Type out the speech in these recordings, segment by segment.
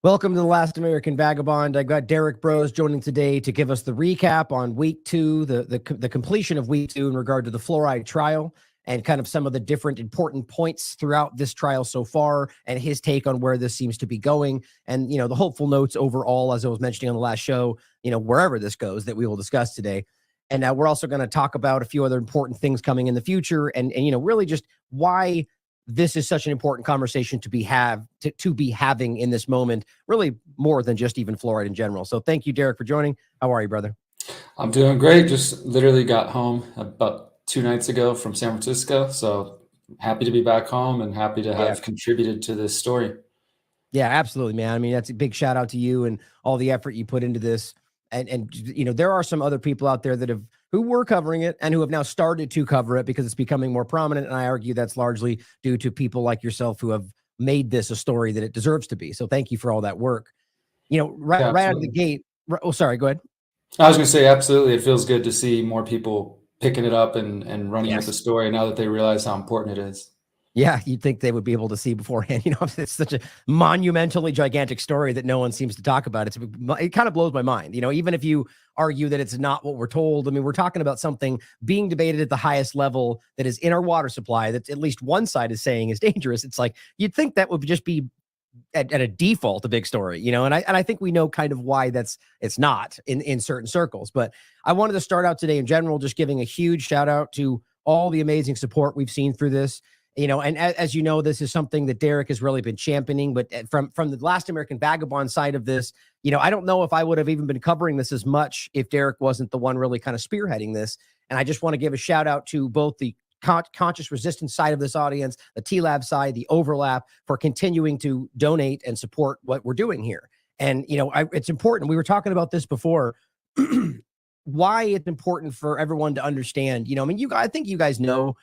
Welcome to the Last American Vagabond. I got Derrick Broze joining today to give us the recap on week 2, the completion of week 2 in regard to the fluoride trial and kind of some of the different important points throughout this trial so far and his take on where this seems to be going. And, the hopeful notes overall, as I was mentioning on the last show, wherever this goes that we will discuss today. And now we're also going to talk about a few other important things coming in the future and really just why this is such an important conversation to be having in this moment, really more than just even fluoride in general. So thank you, Derrick, for joining. How are you, brother? I'm doing great. Just literally got home about 2 nights ago from San Francisco. So happy to be back home and happy to have contributed to this story. Yeah, absolutely, man. I mean, that's a big shout out to you and all the effort you put into this. And there are some other people out there who were covering it and who have now started to cover it because it's becoming more prominent. And I argue that's largely due to people like yourself who have made this a story that it deserves to be. So thank you for all that work. Right out of the gate. Oh, sorry, go ahead. I was going to say, absolutely. It feels good to see more people picking it up and running with the story now that they realize how important it is. Yeah, you'd think they would be able to see beforehand. It's such a monumentally gigantic story that no one seems to talk about. It kind of blows my mind. Even if you argue that it's not what we're told. I mean, we're talking about something being debated at the highest level that is in our water supply that at least one side is saying is dangerous. It's like you'd think that would just be at a default a big story, and I think we know kind of why it's not in certain circles. But I wanted to start out today in general, just giving a huge shout out to all the amazing support we've seen through this. And as you know, this is something that Derrick has really been championing. But from the Last American Vagabond side of this, I don't know if I would have even been covering this as much if Derrick wasn't the one really kind of spearheading this. And I just want to give a shout out to both the conscious resistance side of this audience, the T-Lab side, the overlap, for continuing to donate and support what we're doing here. And, it's important. We were talking about this before, why it's important for everyone to understand, I think you guys know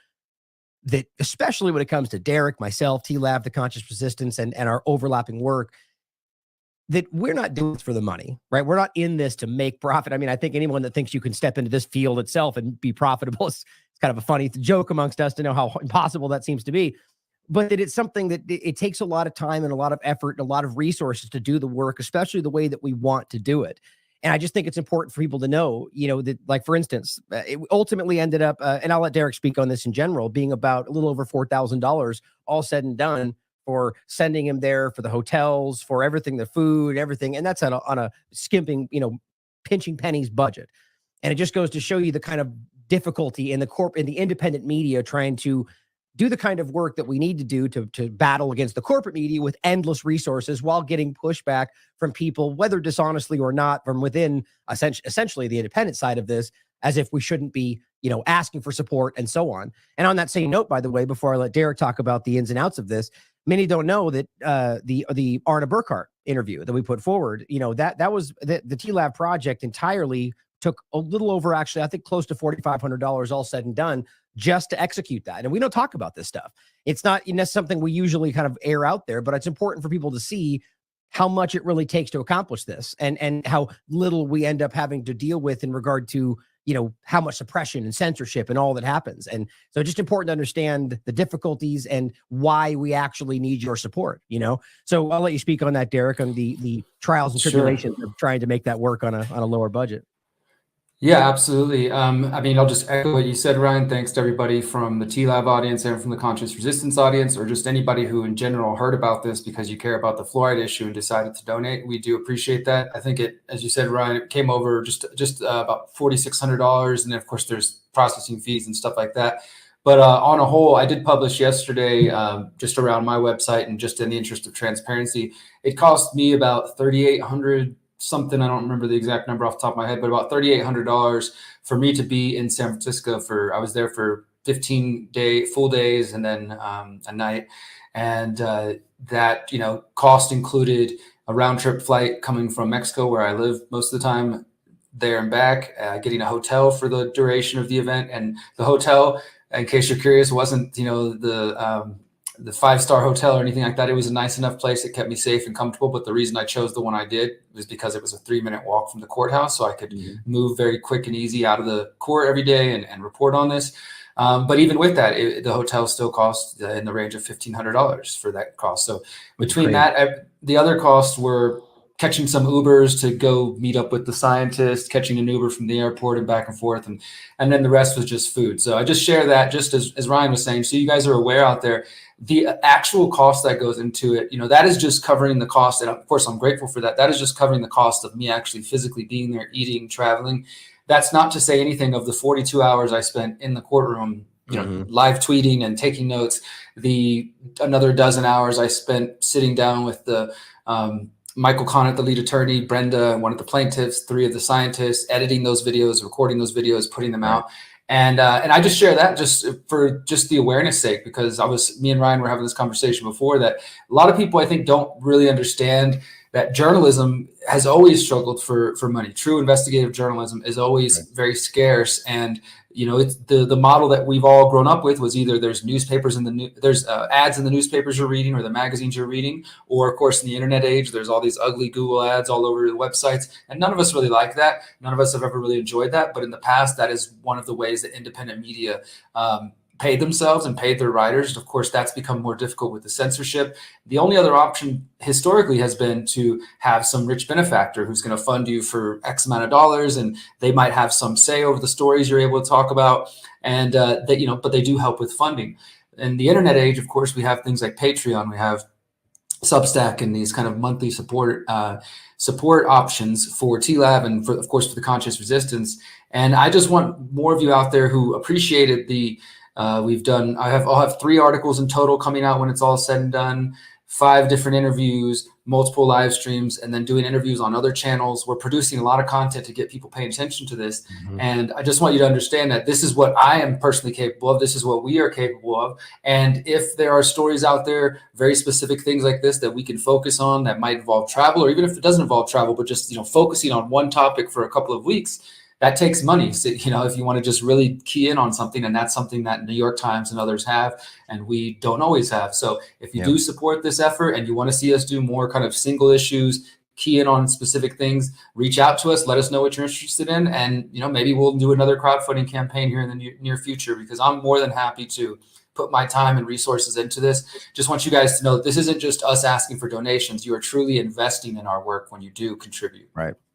that, especially when it comes to Derrick, myself, T-Lab, the conscious resistance, and our overlapping work, that we're not doing this for the money, right? We're not in this to make profit. I mean, I think anyone that thinks you can step into this field itself and be profitable, it's kind of a funny joke amongst us to know how impossible that seems to be. But that it's something that it takes a lot of time and a lot of effort and a lot of resources to do the work, especially the way that we want to do it. And I just think it's important for people to know, that, like, for instance, it ultimately ended up, and I'll let Derrick speak on this in general, being about a little over $4,000 all said and done for sending him there, for the hotels, for everything, the food, everything. And that's on a skimping, pinching pennies budget. And it just goes to show you the kind of difficulty in the independent media trying to do the kind of work that we need to do to battle against the corporate media with endless resources while getting pushback from people, whether dishonestly or not, from within essentially the independent side of this, as if we shouldn't be, asking for support and so on. And on that same note, by the way, before I let Derrick talk about the ins and outs of this, many don't know that the Arna Burkhart interview that we put forward, that was the T-Lab project entirely took a little over, actually, I think close to $4,500 all said and done just to execute that. And we don't talk about this stuff. It's not something we usually kind of air out there, but it's important for people to see how much it really takes to accomplish this and how little we end up having to deal with in regard to, how much suppression and censorship and all that happens. And so just important to understand the difficulties and why we actually need your support, So I'll let you speak on that, Derrick, on the trials and tribulations of trying to make that work on a lower budget. Yeah, absolutely. I mean, I'll just echo what you said, Ryan. Thanks to everybody from the T-Lab audience and from the Conscious Resistance audience, or just anybody who in general heard about this because you care about the fluoride issue and decided to donate. We do appreciate that. I think it, as you said, Ryan, it came over just about $4,600. And then, of course, there's processing fees and stuff like that. But on a whole, I did publish yesterday just around my website, and just in the interest of transparency, it cost me about $3,800 something. I don't remember the exact number off the top of my head, but about $3,800 for me to be in San Francisco I was there for 15 full days and then a night. And that, cost included a round trip flight coming from Mexico, where I live most of the time, there and back, getting a hotel for the duration of the event. And the hotel, in case you're curious, wasn't, the 5-star hotel or anything like that. It was a nice enough place that kept me safe and comfortable. But the reason I chose the one I did was because it was a 3-minute walk from the courthouse. So I could move very quick and easy out of the court every day and report on this. But even with that, the hotel still cost in the range of $1,500 for that cost. So between that, the other costs were catching some Ubers to go meet up with the scientist, catching an Uber from the airport and back and forth. And then the rest was just food. So I just share that just as Ryan was saying, so you guys are aware out there, the actual cost that goes into it, that is just covering the cost. And of course, I'm grateful for that. That is just covering the cost of me actually physically being there, eating, traveling. That's not to say anything of the 42 hours I spent in the courtroom, live tweeting and taking notes, another dozen hours I spent sitting down with the Michael Conant, the lead attorney, Brenda, one of the plaintiffs, 3 of the scientists, editing those videos, recording those videos, putting them out. And I just share that just for the awareness sake, because me and Ryan were having this conversation before, that a lot of people I think don't really understand that journalism has always struggled for money. True investigative journalism is always very scarce. And, it's the model that we've all grown up with was either there's newspapers there's ads in the newspapers you're reading or the magazines you're reading, or of course in the internet age, there's all these ugly Google ads all over the websites. And none of us really like that. None of us have ever really enjoyed that. But in the past, that is one of the ways that independent media paid themselves and paid their writers. Of course, that's become more difficult with the censorship. The only other option historically has been to have some rich benefactor who's going to fund you for X amount of dollars, and they might have some say over the stories you're able to talk about, and but they do help with funding. In the internet age, of course, we have things like Patreon, we have Substack, and these kind of monthly support options for TLAV and of course for the conscious resistance. And I just want more of you out there who appreciated I'll have 3 articles in total coming out when it's all said and done, 5 different interviews, multiple live streams, and then doing interviews on other channels. We're producing a lot of content to get people paying attention to this. And I just want you to understand that this is what I am personally capable of. This is what we are capable of. And if there are stories out there, very specific things like this that we can focus on that might involve travel, or even if it doesn't involve travel, but just, focusing on one topic for a couple of weeks, that takes money. So, if you want to just really key in on something, and that's something that New York Times and others have, and we don't always have. So if you do support this effort and you want to see us do more kind of single issues, key in on specific things, reach out to us, let us know what you're interested in. And, maybe we'll do another crowdfunding campaign here in the near future, because I'm more than happy to put my time and resources into this. Just want you guys to know that this isn't just us asking for donations. You are truly investing in our work when you do contribute.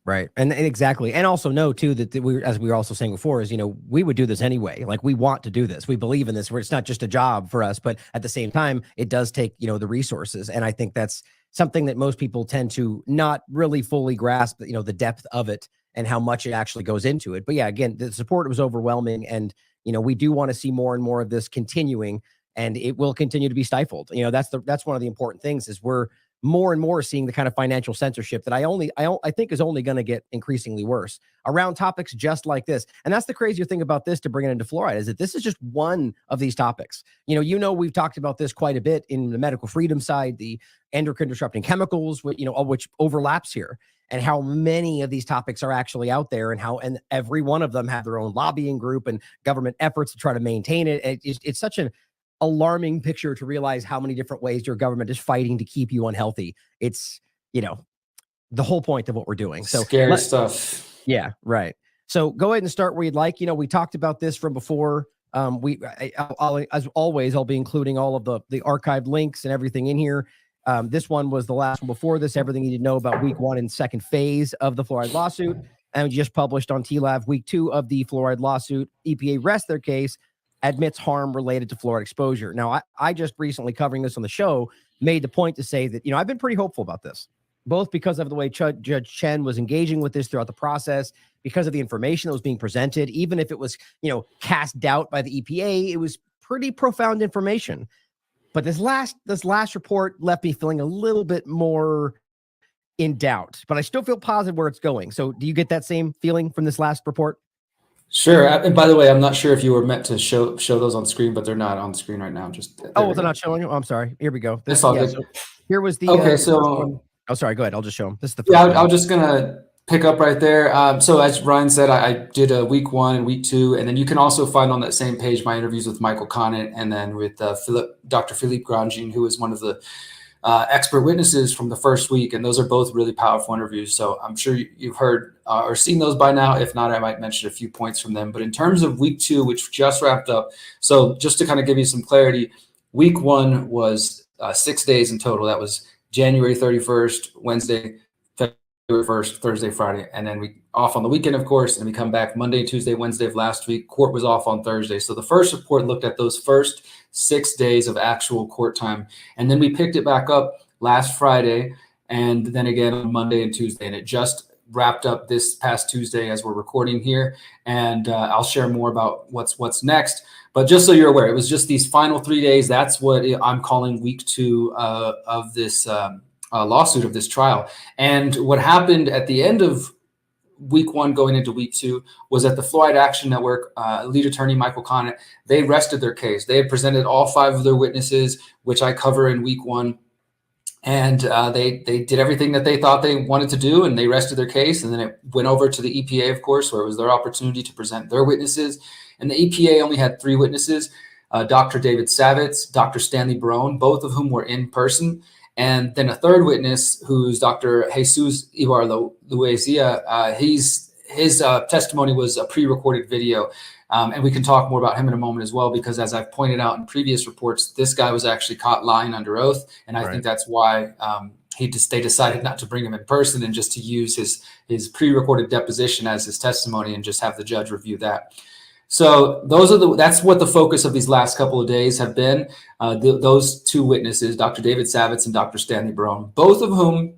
Right. And exactly. And also know too, that as we were also saying before, is, we would do this anyway. Like, we want to do this. We believe in this, where it's not just a job for us, but at the same time, it does take, the resources. And I think that's something that most people tend to not really fully grasp, the depth of it and how much it actually goes into it. But yeah, again, the support was overwhelming, and, we do want to see more and more of this continuing, and it will continue to be stifled. That's one of the important things, is we're more and more seeing the kind of financial censorship that I think is only going to get increasingly worse around topics just like this. And that's the crazier thing about this, to bring it into fluoride, is that this is just one of these topics. We've talked about this quite a bit in the medical freedom side, the endocrine disrupting chemicals, which overlaps here, and how many of these topics are actually out there, and every one of them have their own lobbying group and government efforts to try to maintain it. It's such an alarming picture to realize how many different ways your government is fighting to keep you unhealthy. It's, the whole point of what we're doing. So scary stuff. Yeah, right. So go ahead and start where you'd like. We talked about this from before. As always, I'll be including all of the archived links and everything in here. This one was the last one before this, everything you need to know about week 1 and second phase of the fluoride lawsuit. And we just published on TLAV week 2 of the fluoride lawsuit. EPA rests their case, admits harm related to fluoride exposure. Now, I just recently, covering this on the show, made the point to say that, I've been pretty hopeful about this, both because of the way Judge Chen was engaging with this throughout the process, because of the information that was being presented. Even if it was, cast doubt by the EPA, it was pretty profound information. But this last report left me feeling a little bit more in doubt, but I still feel positive where it's going. So do you get that same feeling from this last report? Sure. And by the way, I'm not sure if you were meant to show those on screen, but they're not on screen right now. They're not showing you? Oh, I'm sorry. Here we go. So here was the okay. Oh, sorry. Go ahead. I'll just show them. This is the first one. I was just gonna pick up right there. So as Ryan said, I did a week 1 and week 2, and then you can also find on that same page my interviews with Michael Conant, and then with Dr. Philippe Grandjean, who is one of the expert witnesses from the first week. And those are both really powerful interviews. So I'm sure you've heard or seen those by now. If not, I might mention a few points from them. But in terms of week 2, which just wrapped up, so just to kind of give you some clarity, week 1 was 6 days in total. That was January 31st, Wednesday, February 1st, Thursday, Friday, and then we off on the weekend, of course, and we come back Monday, Tuesday, Wednesday of last week. Court was off on Thursday. So the first report looked at those first 6 days of actual court time, and then we picked it back up last Friday, and then again on Monday and Tuesday, and it just wrapped up this past Tuesday as we're recording here. And I'll share more about what's next. But just so you're aware, it was just these final 3 days. That's what I'm calling week 2 of this lawsuit, of this trial. And what happened at the end of week 1 going into week 2 was that the Fluoride Action Network lead attorney Michael Connett, they rested their case. They had presented all 5 of their witnesses, which I cover in week 1. And they did everything that they thought they wanted to do, and they rested their case. And then it went over to the EPA, of course, where it was their opportunity to present their witnesses. And the EPA only had 3 witnesses, Dr. David Savitz, Dr. Stanley Barone, both of whom were in person. And then a third witness, who's Dr. Jesus Ibarluezia. His testimony was a pre-recorded video. And we can talk more about him in a moment as well, because as I've pointed out in previous reports, this guy was actually caught lying under oath. And I think that's why they decided not to bring him in person and just to use his pre-recorded deposition as his testimony and just have the judge review that. So that's what the focus of these last couple of days have been. Those 2 witnesses, Dr. David Savitz and Dr. Stanley Barone, both of whom,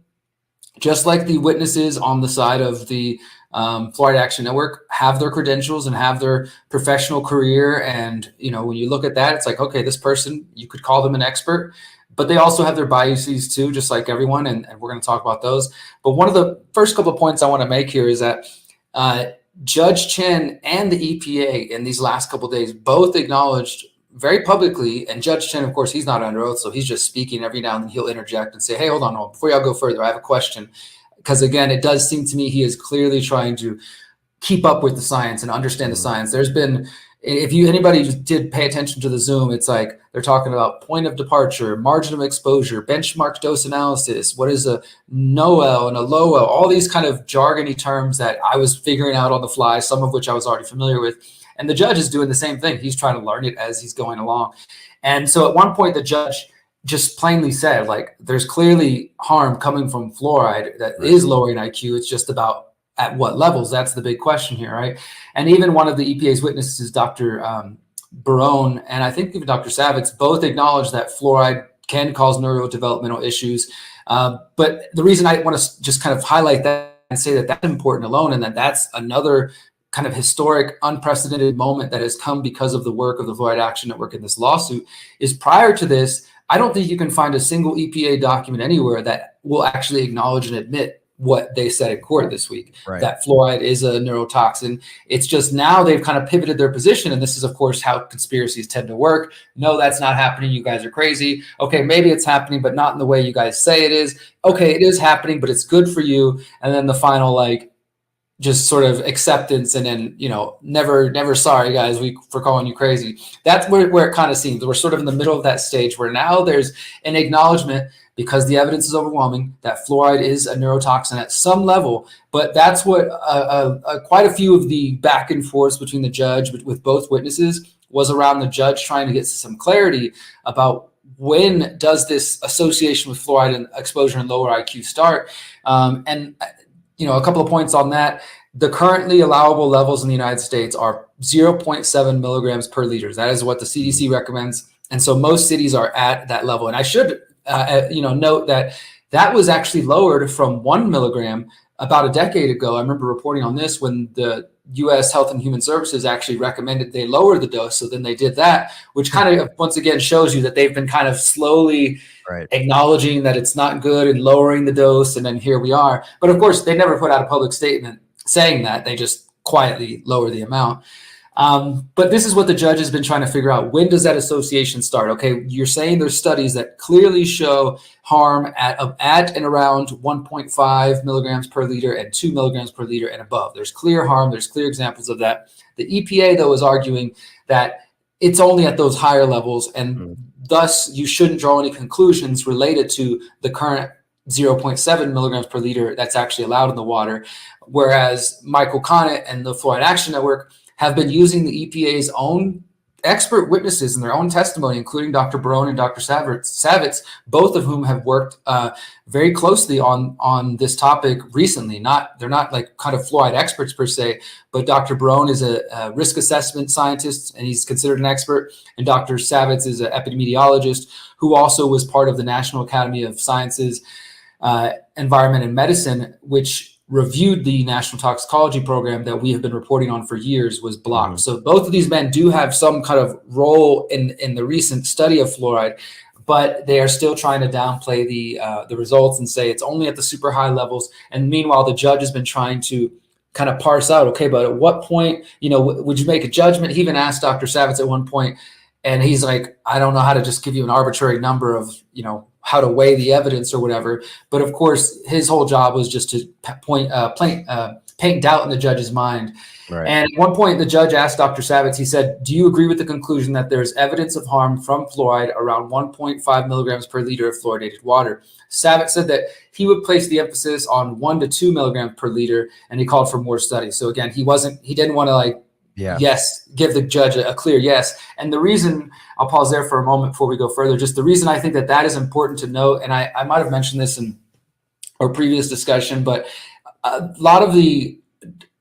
just like the witnesses on the side of the Fluoride Action Network, have their credentials and have their professional career. And, when you look at that, it's like, okay, this person, you could call them an expert, but they also have their biases too, just like everyone. And we're going to talk about those. But one of the first couple of points I want to make here is that Judge Chen and the EPA in these last couple of days both acknowledged very publicly, and Judge Chen, of course, he's not under oath, so he's just speaking. Every now and then he'll interject and say, hey, hold on, before y'all go further, I have a question. Because again, it does seem to me he is clearly trying to keep up with the science and understand the science. There's been, if anybody did pay attention to the Zoom, it's like they're talking about point of departure, margin of exposure, benchmark dose analysis, what is a NOEL and a LOEL, all these kind of jargony terms that I was figuring out on the fly, some of which I was already familiar with. And the judge is doing the same thing. He's trying to learn it as he's going along. And so at one point, the judge just plainly said, like, there's clearly harm coming from fluoride that is lowering IQ. It's just about at what levels. That's the big question here, right? And even one of the EPA's witnesses, Dr. Barone, and I think even Dr. Savitz, both acknowledged that fluoride can cause neurodevelopmental issues. But the reason I want to just kind of highlight that and say that that's important alone, and that that's another kind of historic, unprecedented moment that has come because of the work of the Fluoride Action Network in this lawsuit, is prior to this, I don't think you can find a single EPA document anywhere that will actually acknowledge and admit what they said in court this week, that fluoride is a neurotoxin. It's just now they've kind of pivoted their position. And this is, of course, how conspiracies tend to work. No, that's not happening. You guys are crazy. Okay, maybe it's happening, but not in the way you guys say it is. Okay, it is happening, but it's good for you. And then the final, like, just sort of acceptance, and then, never sorry guys for calling you crazy. That's where it kind of seems. We're sort of in the middle of that stage where now there's an acknowledgement, because the evidence is overwhelming, that fluoride is a neurotoxin at some level. But that's what quite a few of the back and forth between the judge with both witnesses was around the judge trying to get some clarity about when does this association with fluoride and exposure and lower IQ start. A couple of points on that. The currently allowable levels in the United States are 0.7 milligrams per liter. That is what the CDC recommends. And so most cities are at that level. And I should, note that was actually lowered from 1 milligram about a decade ago. I remember reporting on this when the U.S. Health and Human Services actually recommended they lower the dose. So then they did that, which kind of once again shows you that they've been kind of slowly acknowledging that it's not good and lowering the dose. And then here we are. But of course, they never put out a public statement saying that. They just quietly lower the amount. But this is what the judge has been trying to figure out. When does that association start? Okay, you're saying there's studies that clearly show harm at and around 1.5 milligrams per liter and 2 milligrams per liter and above. There's clear harm. There's clear examples of that. The EPA, though, is arguing that it's only at those higher levels, and thus you shouldn't draw any conclusions related to the current 0.7 milligrams per liter that's actually allowed in the water. Whereas Michael Connett and the Fluoride Action Network have been using the EPA's own expert witnesses in their own testimony, including Dr. Barone and Dr. Savitz, both of whom have worked very closely on this topic recently. They're not like kind of fluoride experts per se, but Dr. Barone is a risk assessment scientist, and he's considered an expert. And Dr. Savitz is an epidemiologist who also was part of the National Academy of Sciences, Environment and Medicine, which reviewed the national toxicology program that we have been reporting on for years was blocked. Mm-hmm. So both of these men do have some kind of role in the recent study of fluoride, but they are still trying to downplay the results and say it's only at the super high levels. And meanwhile, the judge has been trying to kind of parse out, okay, but at what point, would you make a judgment? He even asked Dr. Savitz at one point, and he's like, I don't know how to just give you an arbitrary number of, how to weigh the evidence or whatever. But of course, his whole job was just to paint doubt in the judge's mind. Right. And at one point, the judge asked Dr. Savitz, he said, do you agree with the conclusion that there's evidence of harm from fluoride around 1.5 milligrams per liter of fluoridated water? Savitz said that he would place the emphasis on 1 to 2 milligrams per liter, and he called for more studies. So again, he didn't want to give the judge a clear yes. And the reason, I'll pause there for a moment before we go further, just the reason I think that is important to note, and I might have mentioned this in our previous discussion, but a lot of the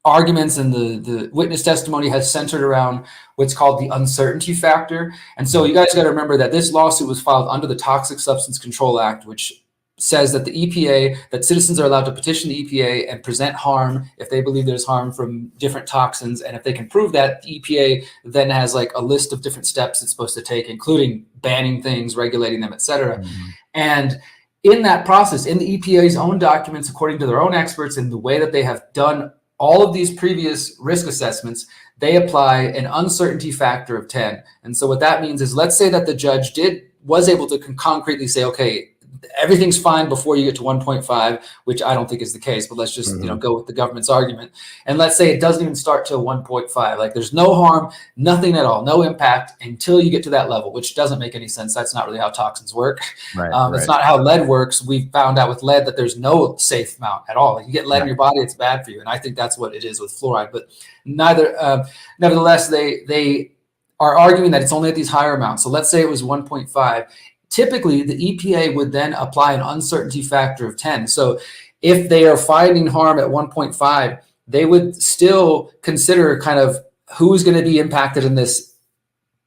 arguments and the witness testimony has centered around what's called the uncertainty factor. And so you guys got to remember that this lawsuit was filed under the Toxic Substance Control Act, which says that the EPA, that citizens are allowed to petition the EPA and present harm if they believe there's harm from different toxins. And if they can prove that, the EPA then has like a list of different steps it's supposed to take, including banning things, regulating them, et cetera. Mm-hmm. And in that process, in the EPA's own documents, according to their own experts, in the way that they have done all of these previous risk assessments, they apply an uncertainty factor of 10. And so what that means is, let's say that the judge was able to concretely say, okay, everything's fine before you get to 1.5, which I don't think is the case, but let's just go with the government's argument. And let's say it doesn't even start till 1.5. Like there's no harm, nothing at all, no impact until you get to that level, which doesn't make any sense. That's not really how toxins work. Right, It's not how lead works. We found out with lead that there's no safe amount at all. Like you get lead in your body, it's bad for you. And I think that's what it is with fluoride. But nevertheless, they are arguing that it's only at these higher amounts. So let's say it was 1.5. Typically, the EPA would then apply an uncertainty factor of 10. So if they are finding harm at 1.5, they would still consider kind of who's going to be impacted in this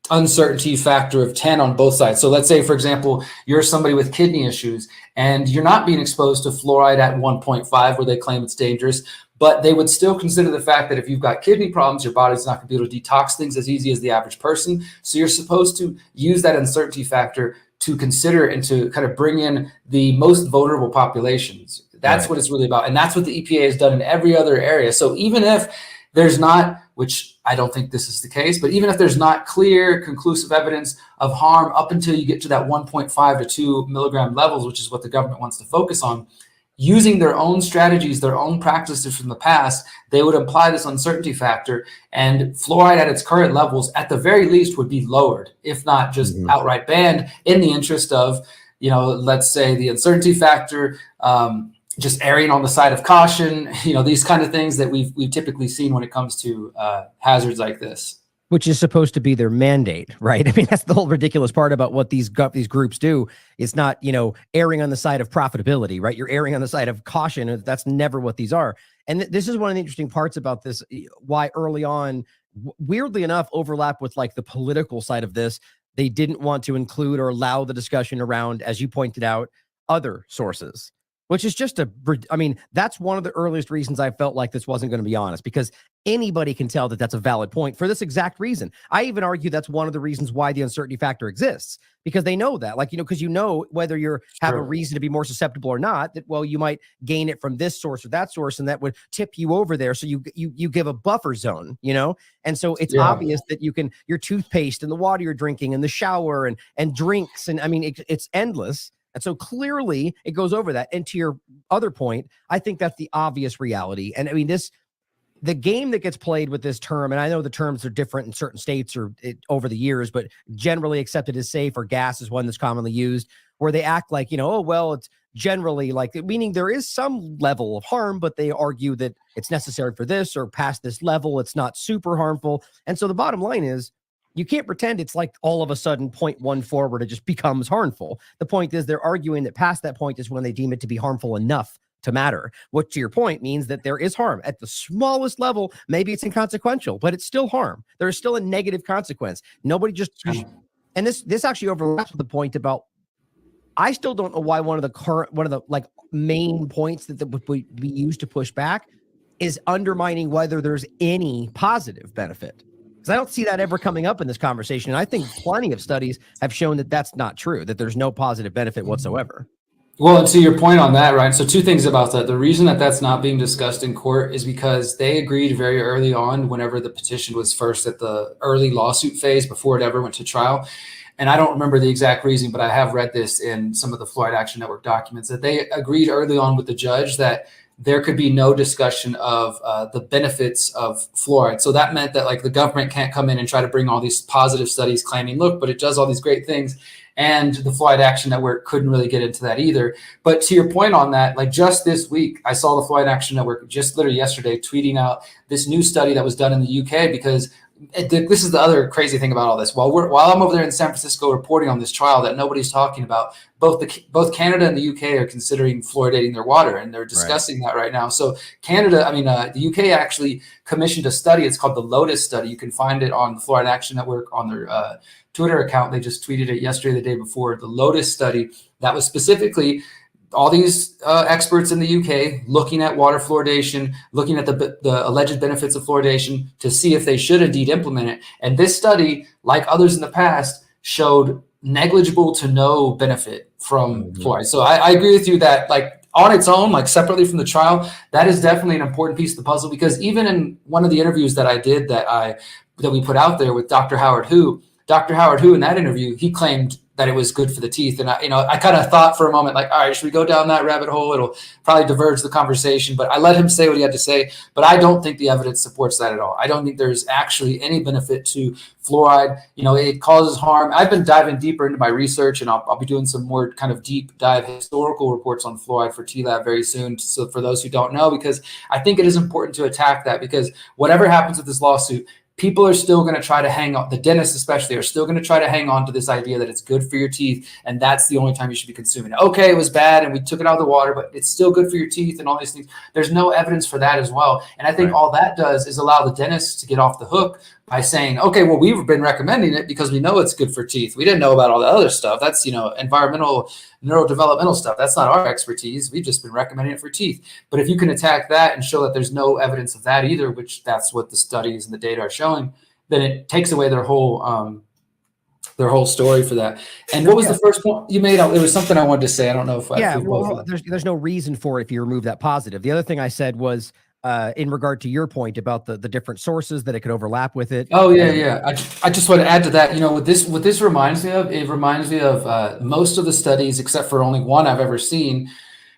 uncertainty factor of 10 on both sides. So let's say, for example, you're somebody with kidney issues and you're not being exposed to fluoride at 1.5 where they claim it's dangerous, but they would still consider the fact that if you've got kidney problems, your body's not going to be able to detox things as easy as the average person. So you're supposed to use that uncertainty factor to consider and to kind of bring in the most vulnerable populations. That's what it's really about. And that's what the EPA has done in every other area. So even if there's not, which I don't think this is the case, but even if there's not clear, conclusive evidence of harm up until you get to that 1.5 to 2 milligram levels, which is what the government wants to focus on, using their own strategies, their own practices from the past, they would apply this uncertainty factor, and fluoride at its current levels, at the very least, would be lowered, if not just outright banned, in the interest of, let's say the uncertainty factor, just erring on the side of caution, these kind of things that we've typically seen when it comes to hazards like this. Which is supposed to be their mandate, right? I mean, that's the whole ridiculous part about what these groups do. It's not, erring on the side of profitability, right? You're erring on the side of caution. That's never what these are. And this is one of the interesting parts about this, why early on, weirdly enough, overlap with like the political side of this. They didn't want to include or allow the discussion around, as you pointed out, other sources. Which is just that's one of the earliest reasons I felt like this wasn't going to be honest, because anybody can tell that that's a valid point for this exact reason. I even argue that's one of the reasons why the uncertainty factor exists, because they know that, because whether you have a reason to be more susceptible or not, that, well, you might gain it from this source or that source, and that would tip you over there. So you give a buffer zone, and so it's obvious that your toothpaste and the water you're drinking and the shower and drinks. And it's endless. And so clearly it goes over that. And to your other point, I think that's the obvious reality. And the game that gets played with this term, and I know the terms are different in certain states or over the years, but generally accepted as safe, or gas is one that's commonly used, where they act like, it's generally like, meaning there is some level of harm, but they argue that it's necessary for this, or past this level, it's not super harmful. And so the bottom line is, You can't pretend it's like all of a sudden 0.1 forward, it just becomes harmful. The point is they're arguing that past that point is when they deem it to be harmful enough to matter, which to your point means that there is harm at the smallest level. Maybe it's inconsequential, but it's still harm. There is still a negative consequence. Nobody just, and this actually overlaps with the point about, I still don't know why one of the like main points that we use to push back is undermining whether there's any positive benefit. Because I don't see that ever coming up in this conversation. And I think plenty of studies have shown that that's not true, that there's no positive benefit whatsoever. Well, and to your point on that, right? So two things about that. The reason that that's not being discussed in court is because they agreed very early on, whenever the petition was first at the early lawsuit phase before it ever went to trial. And I don't remember the exact reason, but I have read this in some of the Fluoride Action Network documents, that they agreed early on with the judge that there could be no discussion of the benefits of fluoride. So that meant that like the government can't come in and try to bring all these positive studies claiming, look, but it does all these great things. And the Fluoride Action Network couldn't really get into that either. But to your point on that, like just this week, I saw the Fluoride Action Network just literally yesterday tweeting out this new study that was done in the UK, because this is the other crazy thing about all this. While I'm over there in San Francisco reporting on this trial that nobody's talking about, both Canada and the UK are considering fluoridating their water, and they're discussing that right now. So the UK actually commissioned a study. It's called the Lotus study. You can find it on the Fluoride Action Network on their Twitter account. They just tweeted it yesterday, the day before. The Lotus study that was specifically all these experts in the UK looking at water fluoridation, looking at the alleged benefits of fluoridation to see if they should indeed implement it. And this study, like others in the past, showed negligible to no benefit from fluoride. So I agree with you that like on its own, like separately from the trial, that is definitely an important piece of the puzzle, because even in one of the interviews that I did that we put out there with Dr. Howard Hu in that interview, he claimed that it was good for the teeth. And I kind of thought for a moment, like, all right, should we go down that rabbit hole? It'll probably diverge the conversation, but I let him say what he had to say. But I don't think the evidence supports that at all. I don't think there's actually any benefit to fluoride. It causes harm. I've been diving deeper into my research, and I'll be doing some more kind of deep dive historical reports on fluoride for TLAB very soon. So for those who don't know, because I think it is important to attack that, because whatever happens with this lawsuit, people are still going to try to hang on, the dentists especially are still going to try to hang on to this idea that it's good for your teeth, and that's the only time you should be consuming it. Okay, it was bad and we took it out of the water, but it's still good for your teeth and all these things. There's no evidence for that as well. And I think all that does is allow the dentists to get off the hook by saying, okay, well, we've been recommending it because we know it's good for teeth. We didn't know about all the other stuff. That's, environmental, neurodevelopmental stuff. That's not our expertise. We've just been recommending it for teeth. But if you can attack that and show that there's no evidence of that either, which that's what the studies and the data are showing, then it takes away their whole story for that. And what was the first point you made? There was something I wanted to say. I don't know if there's no reason for it if you remove that positive. The other thing I said was in regard to your point about the different sources that it could overlap with it. Oh yeah. I just want to add to that. What this reminds me of, it reminds me of most of the studies, except for only one I've ever seen,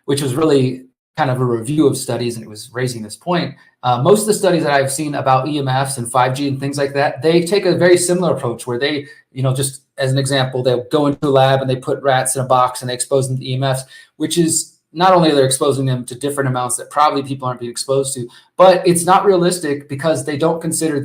which was really kind of a review of studies, and it was raising this point. Most of the studies that I've seen about EMFs and 5G and things like that, they take a very similar approach where they, just as an example, they'll go into a lab and they put rats in a box and they expose them to EMFs, which is not only they're exposing them to different amounts that probably people aren't being exposed to, but it's not realistic because they don't consider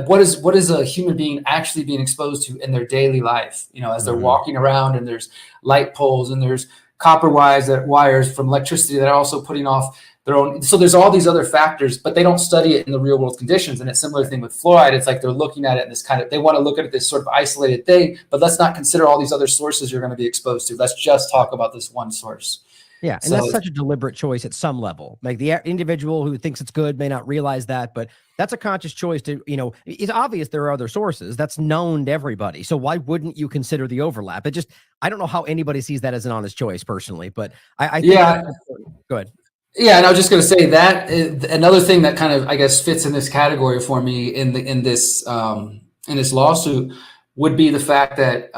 what is a human being actually being exposed to in their daily life, as they're walking around, and there's light poles and there's copper wires from electricity that are also putting off their own. So there's all these other factors, but they don't study it in the real world conditions. And it's a similar thing with fluoride. It's like they're looking at it in this they want to look at it this sort of isolated thing, but let's not consider all these other sources you're going to be exposed to. Let's just talk about this one source. Yeah, and that's such a deliberate choice at some level. Like the individual who thinks it's good may not realize that, but that's a conscious choice to, it's obvious there are other sources. That's known to everybody. So why wouldn't you consider the overlap? I don't know how anybody sees that as an honest choice personally, but I think that's important. Go ahead. Yeah, and I was just going to say that another thing that kind of, I guess, fits in this category for me in this lawsuit would be the fact that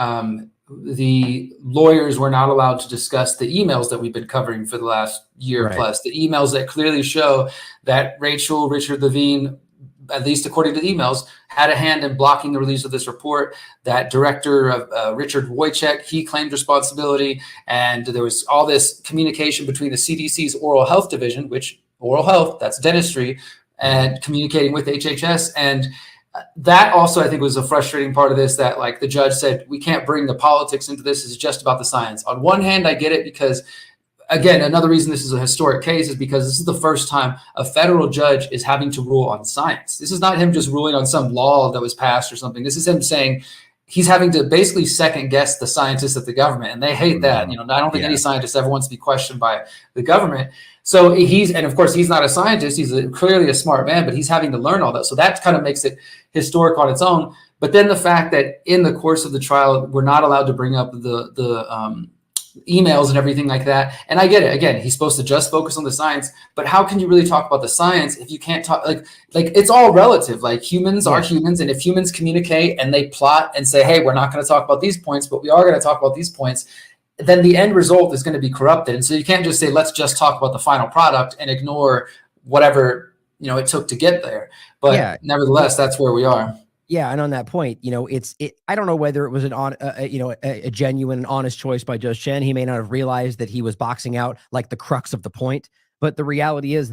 the lawyers were not allowed to discuss the emails that we've been covering for the last year plus, the emails that clearly show that Richard Levine, at least according to the emails, had a hand in blocking the release of this report. That director, Richard Wojcik, he claimed responsibility. And there was all this communication between the CDC's oral health division, which oral health, that's dentistry, and communicating with HHS. And that also, I think, was a frustrating part of this, that like the judge said, we can't bring the politics into this. It's just about the science. On one hand, I get it, because again, another reason this is a historic case is because this is the first time a federal judge is having to rule on science. This is not him just ruling on some law that was passed or something. This is him saying he's having to basically second guess the scientists at the government, and they hate that. You know, I don't think any scientist ever wants to be questioned by the government. So and of course, he's not a scientist. He's clearly a smart man, but he's having to learn all that. So that kind of makes it historic on its own. But then the fact that in the course of the trial, we're not allowed to bring up the emails and everything like that. And I get it. Again, he's supposed to just focus on the science, but how can you really talk about the science if you can't talk, like it's all relative. Like humans are humans. And if humans communicate and they plot and say, hey, we're not going to talk about these points, but we are going to talk about these points, then the end result is going to be corrupted. And so you can't just say, let's just talk about the final product and ignore whatever, you know, it took to get there. But nevertheless, that's where we are. Yeah, and on that point, you know, I don't know whether it was a genuine and honest choice by Judge Chen. He may not have realized that he was boxing out like the crux of the point. But the reality is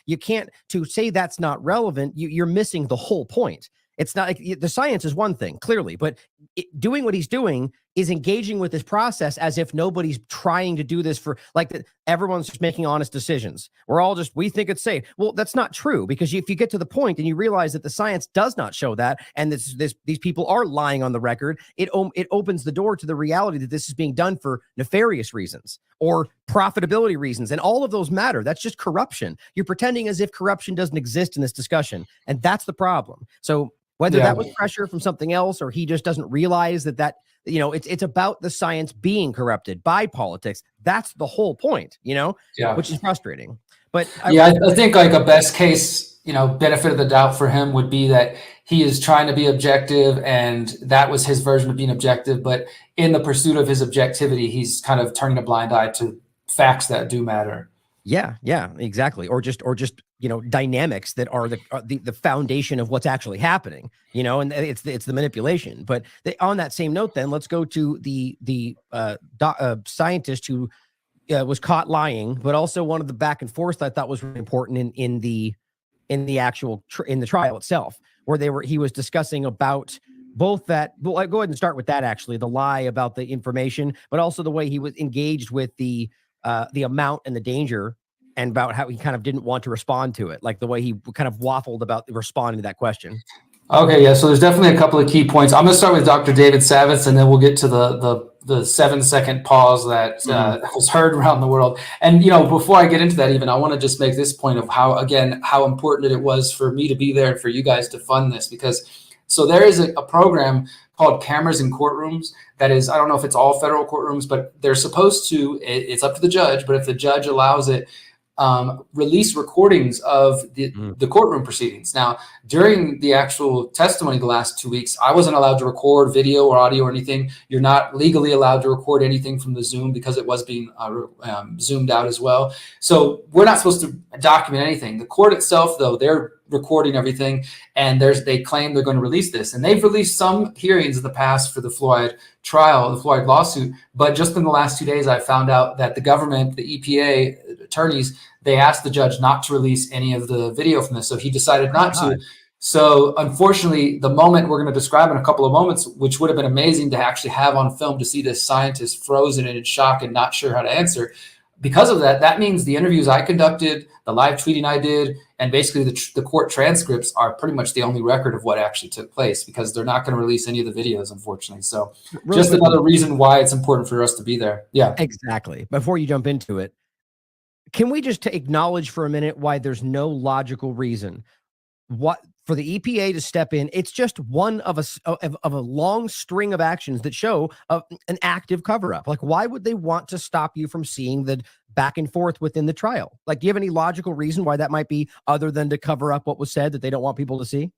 you can't, to say that's not relevant, you're missing the whole point. It's not like the science is one thing, clearly, but doing what he's doing is engaging with this process as if nobody's trying to do this for everyone's just making honest decisions. We think it's safe. Well, that's not true, because if you get to the point and you realize that the science does not show that, and these people are lying on the record, it opens the door to the reality that this is being done for nefarious reasons or profitability reasons. And all of those matter. That's just corruption. You're pretending as if corruption doesn't exist in this discussion. And that's the problem. So whether that was pressure from something else, or he just doesn't realize that you know, it's about the science being corrupted by politics. That's the whole point, you know, which is frustrating. But I think like a best case, you know, benefit of the doubt for him would be that he is trying to be objective, and that was his version of being objective. But in the pursuit of his objectivity, he's kind of turning a blind eye to facts that do matter. Yeah, exactly. Or just, you know, dynamics that are the foundation of what's actually happening, you know, and it's the manipulation. But on that same note, then let's go to the scientist who was caught lying, but also one of the back and forth I thought was really important in the actual in the trial itself, where he was discussing about both that. Well, go ahead and start with that, actually, the lie about the information, but also the way he was engaged with the amount and the danger, and about how he kind of didn't want to respond to it, like the way he kind of waffled about responding to that question. Okay, yeah. So there's definitely a couple of key points. I'm going to start with Dr. David Savitz, and then we'll get to the 7-second pause that was heard around the world. And, you know, before I get into that, even, I want to just make this point of how important it was for me to be there and for you guys to fund this, because so there is a program called Cameras in Courtrooms that is, I don't know if it's all federal courtrooms, but they're supposed to, it's up to the judge, but if the judge allows it, release recordings of the courtroom proceedings. Now, during the actual testimony the last 2 weeks, I wasn't allowed to record video or audio or anything. You're not legally allowed to record anything from the Zoom, because it was being zoomed out as well. So we're not supposed to document anything. The court itself, though, they're recording everything, and they claim they're going to release this. And they've released some hearings in the past for the Fluoride trial, the Fluoride lawsuit. But just in the last 2 days, I found out that the government, the EPA attorneys, they asked the judge not to release any of the video from this. So he decided not to. So unfortunately, the moment we're going to describe in a couple of moments, which would have been amazing to actually have on film, to see this scientist frozen and in shock and not sure how to answer. Because of that, that means the interviews I conducted, the live tweeting I did, and basically the court transcripts are pretty much the only record of what actually took place, because they're not going to release any of the videos, unfortunately. So just another reason why it's important for us to be there. Yeah, exactly. Before you jump into it, can we just acknowledge for a minute why there's no logical reason for the EPA to step in? It's just one of a long string of actions that show an active cover-up. Like, why would they want to stop you from seeing the back and forth within the trial? Like, do you have any logical reason why that might be, other than to cover up what was said that they don't want people to see?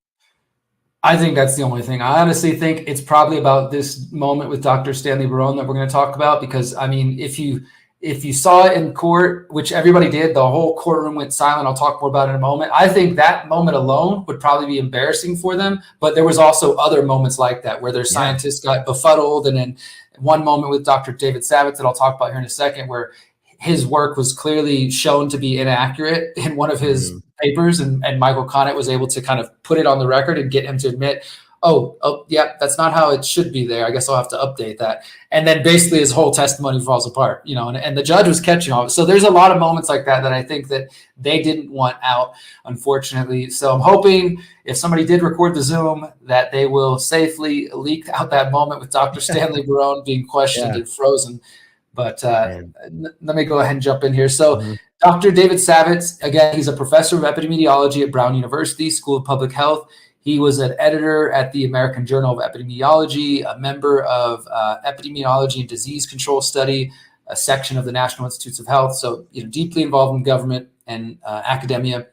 I think that's the only thing. I honestly think it's probably about this moment with Dr. Stanley Barone that we're going to talk about, because, I mean, if you saw it in court, which everybody did, the whole courtroom went silent. I'll talk more about it in a moment. I think that moment alone would probably be embarrassing for them. But there was also other moments like that where their scientists got befuddled. And then one moment with Dr. David Savitz that I'll talk about here in a second, where his work was clearly shown to be inaccurate in one of his papers, and Michael Connett was able to kind of put it on the record and get him to admit, oh, yeah, that's not how it should be there. I guess I'll have to update that. And then basically his whole testimony falls apart, and the judge was catching all of it. So there's a lot of moments like that I think that they didn't want out, unfortunately. So I'm hoping if somebody did record the Zoom that they will safely leak out that moment with Dr. Stanley Barone being questioned and frozen. But let me go ahead and jump in here. So Dr. David Savitz, again, he's a professor of epidemiology at Brown University School of Public Health. He was an editor at the American Journal of Epidemiology, a member of Epidemiology and Disease Control Study, a section of the National Institutes of Health. So, deeply involved in government and academia.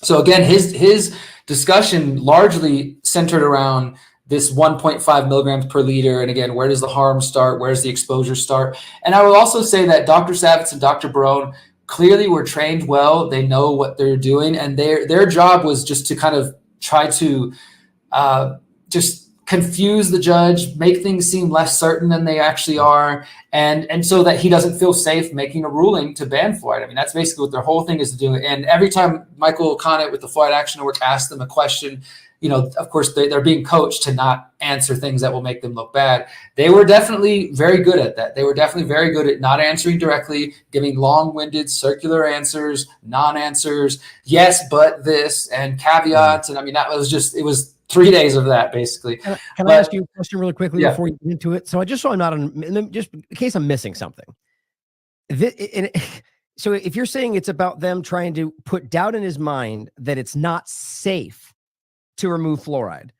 So again, his discussion largely centered around this 1.5 milligrams per liter. And again, where does the harm start? Where does the exposure start? And I will also say that Dr. Savitz and Dr. Barone clearly were trained well. They know what they're doing. And their job was just to kind of try to just confuse the judge, make things seem less certain than they actually are, and so that he doesn't feel safe making a ruling to ban fluoride. I mean, that's basically what their whole thing is to do. And every time Michael Connett with the Fluoride Action Network asked them a question, of course, they're being coached to not answer things that will make them look bad. They were definitely very good at that. They were definitely very good at not answering directly, giving long-winded circular answers, non-answers, yes, but this, and caveats. And I mean, it was 3 days of that, basically. Can I ask you a question really quickly before you get into it? So just so I'm not just in case I'm missing something. So if you're saying it's about them trying to put doubt in his mind that it's not safe to remove fluoride,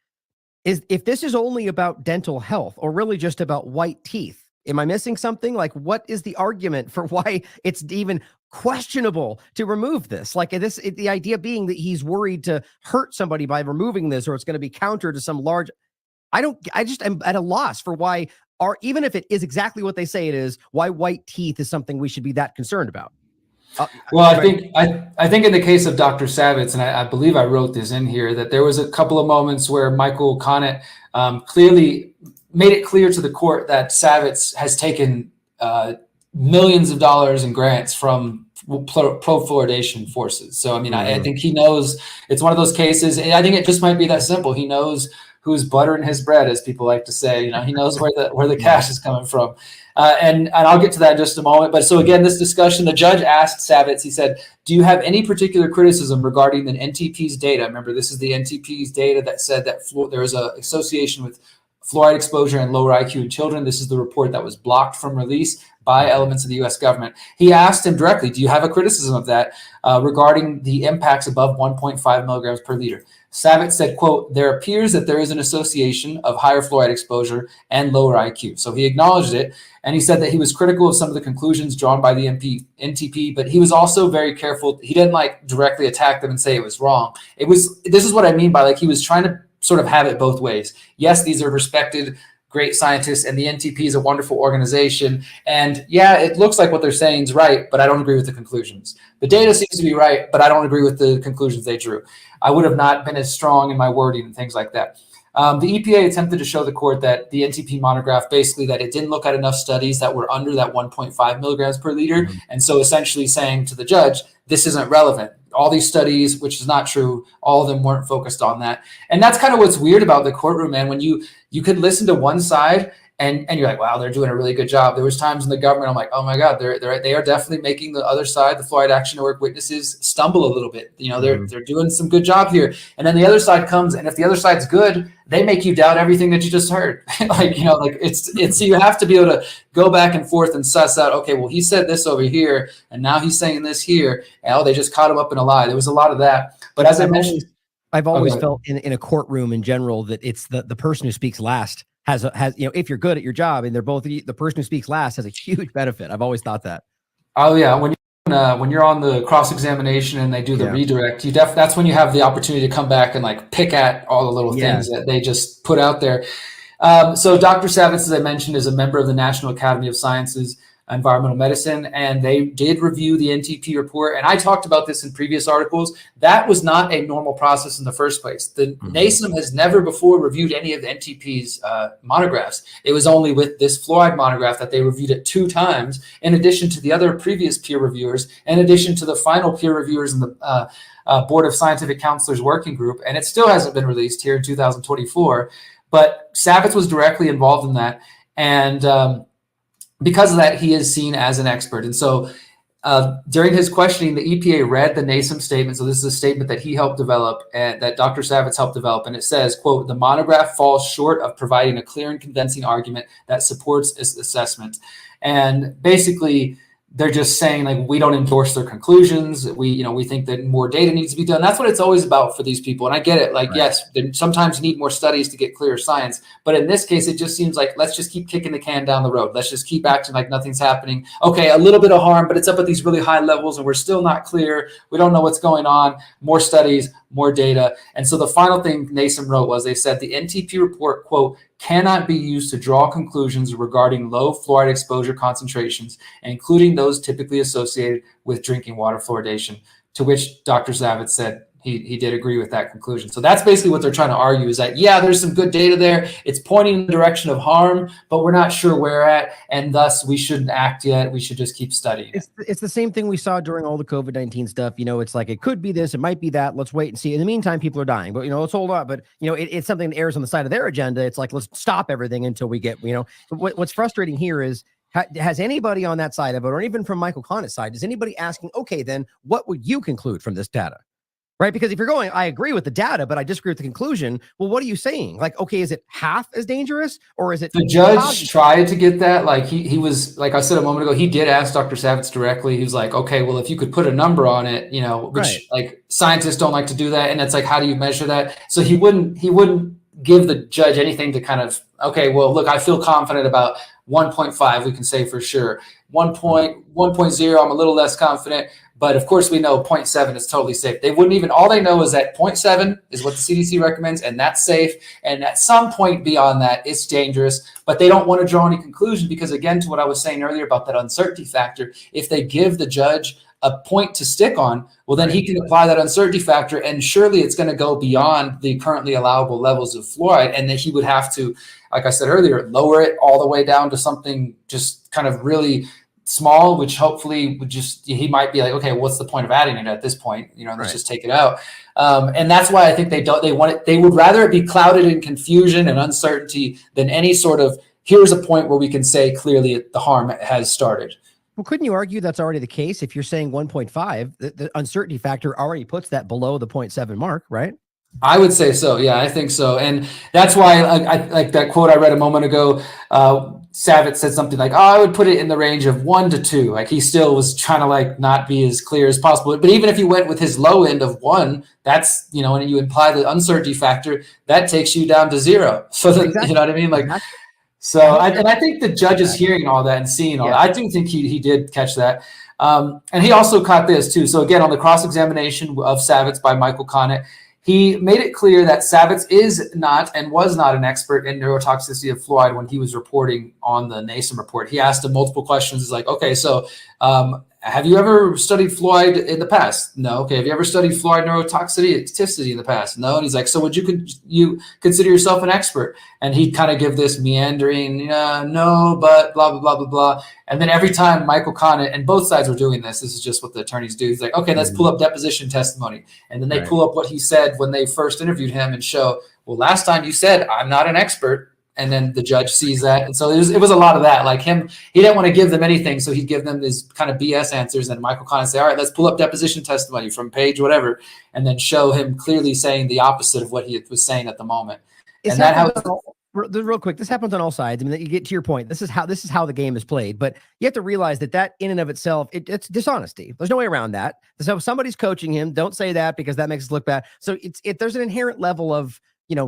if this is only about dental health or really just about white teeth, am I missing something? Like, what is the argument for why it's even questionable to remove this? Like the idea being that he's worried to hurt somebody by removing this, or it's going to be counter to some large. I just am at a loss for why, or even if it is exactly what they say it is, why white teeth is something we should be that concerned about. Well, I think in the case of Dr. Savitz, and I believe I wrote this in here, that there was a couple of moments where Michael Connett clearly made it clear to the court that Savitz has taken millions of dollars in grants from pro-fluoridation forces. So, I mean, I think he knows it's one of those cases, and I think it just might be that simple. He knows who's buttering his bread, as people like to say. He knows where the cash is coming from. And I'll get to that in just a moment. But so again, this discussion, the judge asked Savitz, he said, do you have any particular criticism regarding the NTP's data? Remember, this is the NTP's data that said that there is an association with fluoride exposure and lower IQ in children. This is the report that was blocked from release by elements of the U.S. government. He asked him directly, do you have a criticism of that regarding the impacts above 1.5 milligrams per liter? Savitz said, quote, there appears that there is an association of higher fluoride exposure and lower IQ. So he acknowledged it. And he said that he was critical of some of the conclusions drawn by the NTP, but he was also very careful. He didn't directly attack them and say it was wrong. This is what I mean by he was trying to sort of have it both ways. Yes, these are respected, great scientists, and the NTP is a wonderful organization. And yeah, it looks like what they're saying is right, but I don't agree with the conclusions. The data seems to be right, but I don't agree with the conclusions they drew. I would have not been as strong in my wording and things like that. The EPA attempted to show the court that the NTP monograph, basically that it didn't look at enough studies that were under that 1.5 milligrams per liter. And so essentially saying to the judge, this isn't relevant. All these studies, which is not true, all of them weren't focused on that. And that's kind of what's weird about the courtroom, man. When you could listen to one side and you're like, wow, they're doing a really good job. There was times in the government, I'm like, oh my God, they are definitely making the other side, the Fluoride Action Network witnesses, stumble a little bit. They're doing some good job here. And then the other side comes, and if the other side's good, they make you doubt everything that you just heard. It's so you have to be able to go back and forth and suss out, okay, well, he said this over here, and now he's saying this here. And they just caught him up in a lie. There was a lot of that. But as I mentioned, I've always felt in a courtroom in general that it's the person who speaks last has if you're good at your job, and they're both, the person who speaks last has a huge benefit. I've always thought that. Oh yeah, when you're on the cross-examination and they do the redirect, that's when you have the opportunity to come back and pick at all the little things that they just put out there. So Dr. Savitz, as I mentioned, is a member of the National Academy of Sciences. environmental medicine, and they did review the NTP report. And I talked about this in previous articles. That was not a normal process in the first place. The NASM has never before reviewed any of the NTP's monographs. It was only with this fluoride monograph that they reviewed it 2 times, in addition to the other previous peer reviewers, in addition to the final peer reviewers in the Board of Scientific Counselors Working Group. And it still hasn't been released here in 2024. But Savitz was directly involved in that. And because of that, he is seen as an expert. And so during his questioning, the EPA read the NASM statement. So this is a statement that he helped develop and that Dr. Savitz helped develop. And it says, quote, "The monograph falls short of providing a clear and convincing argument that supports its assessment." And basically, they're just saying, like, we don't endorse their conclusions. We think that more data needs to be done. That's what it's always about for these people. And I get it. Like, yes, sometimes you need more studies to get clear science. But in this case, it just seems like, let's just keep kicking the can down the road. Let's just keep acting like nothing's happening. Okay, a little bit of harm, but it's up at these really high levels and we're still not clear. We don't know what's going on. More studies, more data. And so the final thing NASM wrote was, they said the NTP report, quote, "cannot be used to draw conclusions regarding low fluoride exposure concentrations, including those typically associated with drinking water fluoridation," to which Dr. Savitz said he did agree with that conclusion. So that's basically what they're trying to argue, is that, yeah, there's some good data there. It's pointing in the direction of harm, but we're not sure where at, and thus we shouldn't act yet. We should just keep studying. It's the same thing we saw during all the COVID-19 stuff. It's like, it could be this, it might be that. Let's wait and see. In the meantime, people are dying, but let's hold on. But it's something that airs on the side of their agenda. It's like, let's stop everything until we get, what's frustrating here is, has anybody on that side of it, or even from Michael Conant's side, is anybody asking, okay, then what would you conclude from this data? Right? Because if you're going, I agree with the data, but I disagree with the conclusion. Well, what are you saying? Like, okay, is it half as dangerous, or is it? The judge tried to get that. Like he was, like I said a moment ago, he did ask Dr. Savitz directly. He was like, okay, well, if you could put a number on it, which like scientists don't like to do that. And it's like, how do you measure that? So he wouldn't give the judge anything to kind of, okay, well, look, I feel confident about 1.5, we can say for sure. 1.0, I'm a little less confident. But of course, we know 0.7 is totally safe. They wouldn't even, all they know is that 0.7 is what the CDC recommends, and that's safe. And at some point beyond that, it's dangerous. But they don't want to draw any conclusion because, again, to what I was saying earlier about that uncertainty factor, if they give the judge a point to stick on, well, then he can apply that uncertainty factor, and surely it's going to go beyond the currently allowable levels of fluoride, and then he would have to, like I said earlier, lower it all the way down to something just kind of really small, which hopefully would just, he might be like, okay, what's the point of adding it at this point? Let's just take it out. And that's why I think they would rather it be clouded in confusion and uncertainty than any sort of, here's a point where we can say clearly the harm has started. Well, couldn't you argue that's already the case? If you're saying 1.5, the uncertainty factor already puts that below the 0.7 mark, right? I would say so. Yeah, I think so. And that's why I like that quote I read a moment ago. Savitz said something like, I would put it in the range of 1 to 2. Like, he still was trying to like not be as clear as possible. But even if you went with his low end of 1, that's, and you imply the uncertainty factor, that takes you down to 0. So that, exactly. You know what I mean? Like, Exactly. so I think the judge is hearing all that and seeing all that. I do think he did catch that. And he also caught this too. So again, on the cross-examination of Savitz by Michael Conant, he made it clear that Savitz is not and was not an expert in neurotoxicity of fluoride when he was reporting on the NASM report. He asked him multiple questions. He's like, okay, so have you ever studied fluoride in the past? No. Okay. Have you ever studied fluoride neurotoxicity in the past? No. And he's like, so would you consider yourself an expert? And he'd kind of give this meandering, no, but blah, blah, blah, blah, blah. And then every time Michael Conant, and both sides were doing this is just what the attorneys do. He's like, okay, let's pull up deposition testimony. And then they pull up what he said when they first interviewed him and show, well, last time you said, I'm not an expert. And then the judge sees that. And so it was a lot of that. Like he didn't want to give them anything. So he'd give them these kind of BS answers. And Michael Conant say, all right, let's pull up deposition testimony from page whatever, and then show him clearly saying the opposite of what he was saying at the moment. Real quick, this happens on all sides. I mean, you get to your point. This is how the game is played. But you have to realize that in and of itself, it's dishonesty. There's no way around that. So if somebody's coaching him, don't say that because that makes us look bad. So there's an inherent level of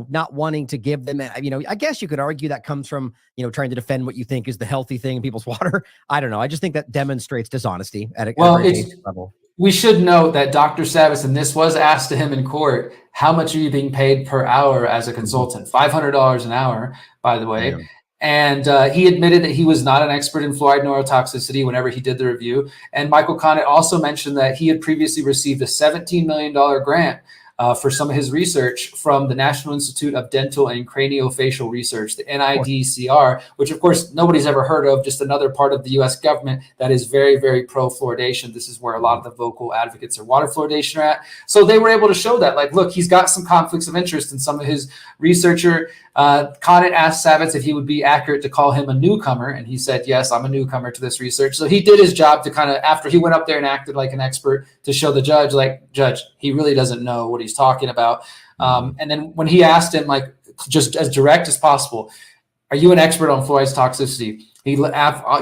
not wanting to give them, I guess you could argue that comes from, trying to defend what you think is the healthy thing in people's water. I don't know. I just think that demonstrates dishonesty at a very level. We should note that Dr. Savitz, and this was asked to him in court, how much are you being paid per hour as a consultant? $500 an hour, by the way. Yeah. And he admitted that he was not an expert in fluoride neurotoxicity whenever he did the review. And Michael Connett also mentioned that he had previously received a $17 million grant for some of his research from the National Institute of Dental and Craniofacial Research, the NIDCR, which of course nobody's ever heard of, just another part of the US government that is very, very pro-fluoridation. This is where a lot of the vocal advocates of water fluoridation are at. So they were able to show that, like, look, he's got some conflicts of interest in some of his researcher. Connett asked Savitz if he would be accurate to call him a newcomer, and he said, yes, I'm a newcomer to this research. So he did his job to kind of, after he went up there and acted like an expert, to show the judge, like, Judge, he really doesn't know what he's talking about. And then when he asked him, like, just as direct as possible, are you an expert on fluoride's toxicity? He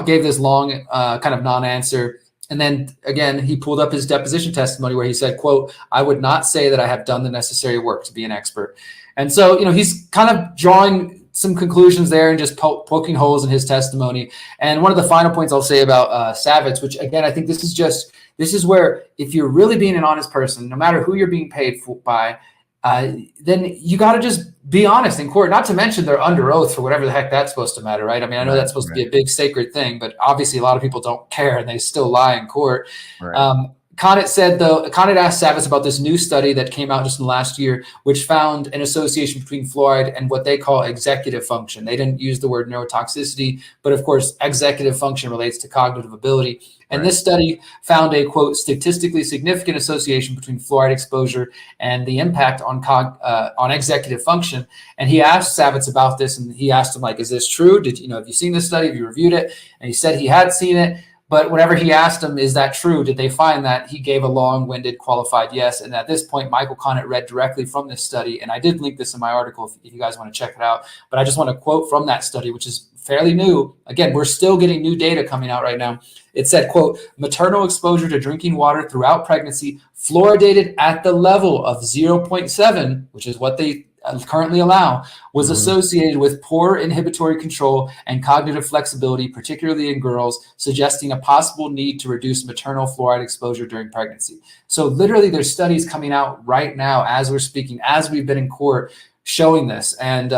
gave this long kind of non-answer. And then again, he pulled up his deposition testimony where he said, quote, I would not say that I have done the necessary work to be an expert. And so, you know, he's kind of drawing some conclusions there and just poking holes in his testimony. And one of the final points I'll say about Savitz, which again, I think this is where if you're really being an honest person, no matter who you're being paid by, then you got to just be honest in court, not to mention they're under oath for whatever the heck that's supposed to matter, right? I mean, I know that's supposed to be a big sacred thing, but obviously a lot of people don't care and they still lie in court. Right. Connett asked Savitz about this new study that came out just in the last year, which found an association between fluoride and what they call executive function. They didn't use the word neurotoxicity, but of course, executive function relates to cognitive ability. And this study found a, quote, statistically significant association between fluoride exposure and the impact on executive function. And he asked Savitz about this, and he asked him, like, is this true? Have you seen this study? Have you reviewed it? And he said he had seen it. But whenever he asked him, is that true? Did they find that? He gave a long-winded qualified yes. And at this point, Michael Connett read directly from this study. And I did link this in my article if you guys want to check it out. But I just want to quote from that study, which is fairly new. Again, we're still getting new data coming out right now. It said, quote, maternal exposure to drinking water throughout pregnancy fluoridated at the level of 0.7, which is what they currently allow, was associated with poor inhibitory control and cognitive flexibility, particularly in girls, suggesting a possible need to reduce maternal fluoride exposure during pregnancy. So literally there's studies coming out right now as we're speaking, as we've been in court, showing this. And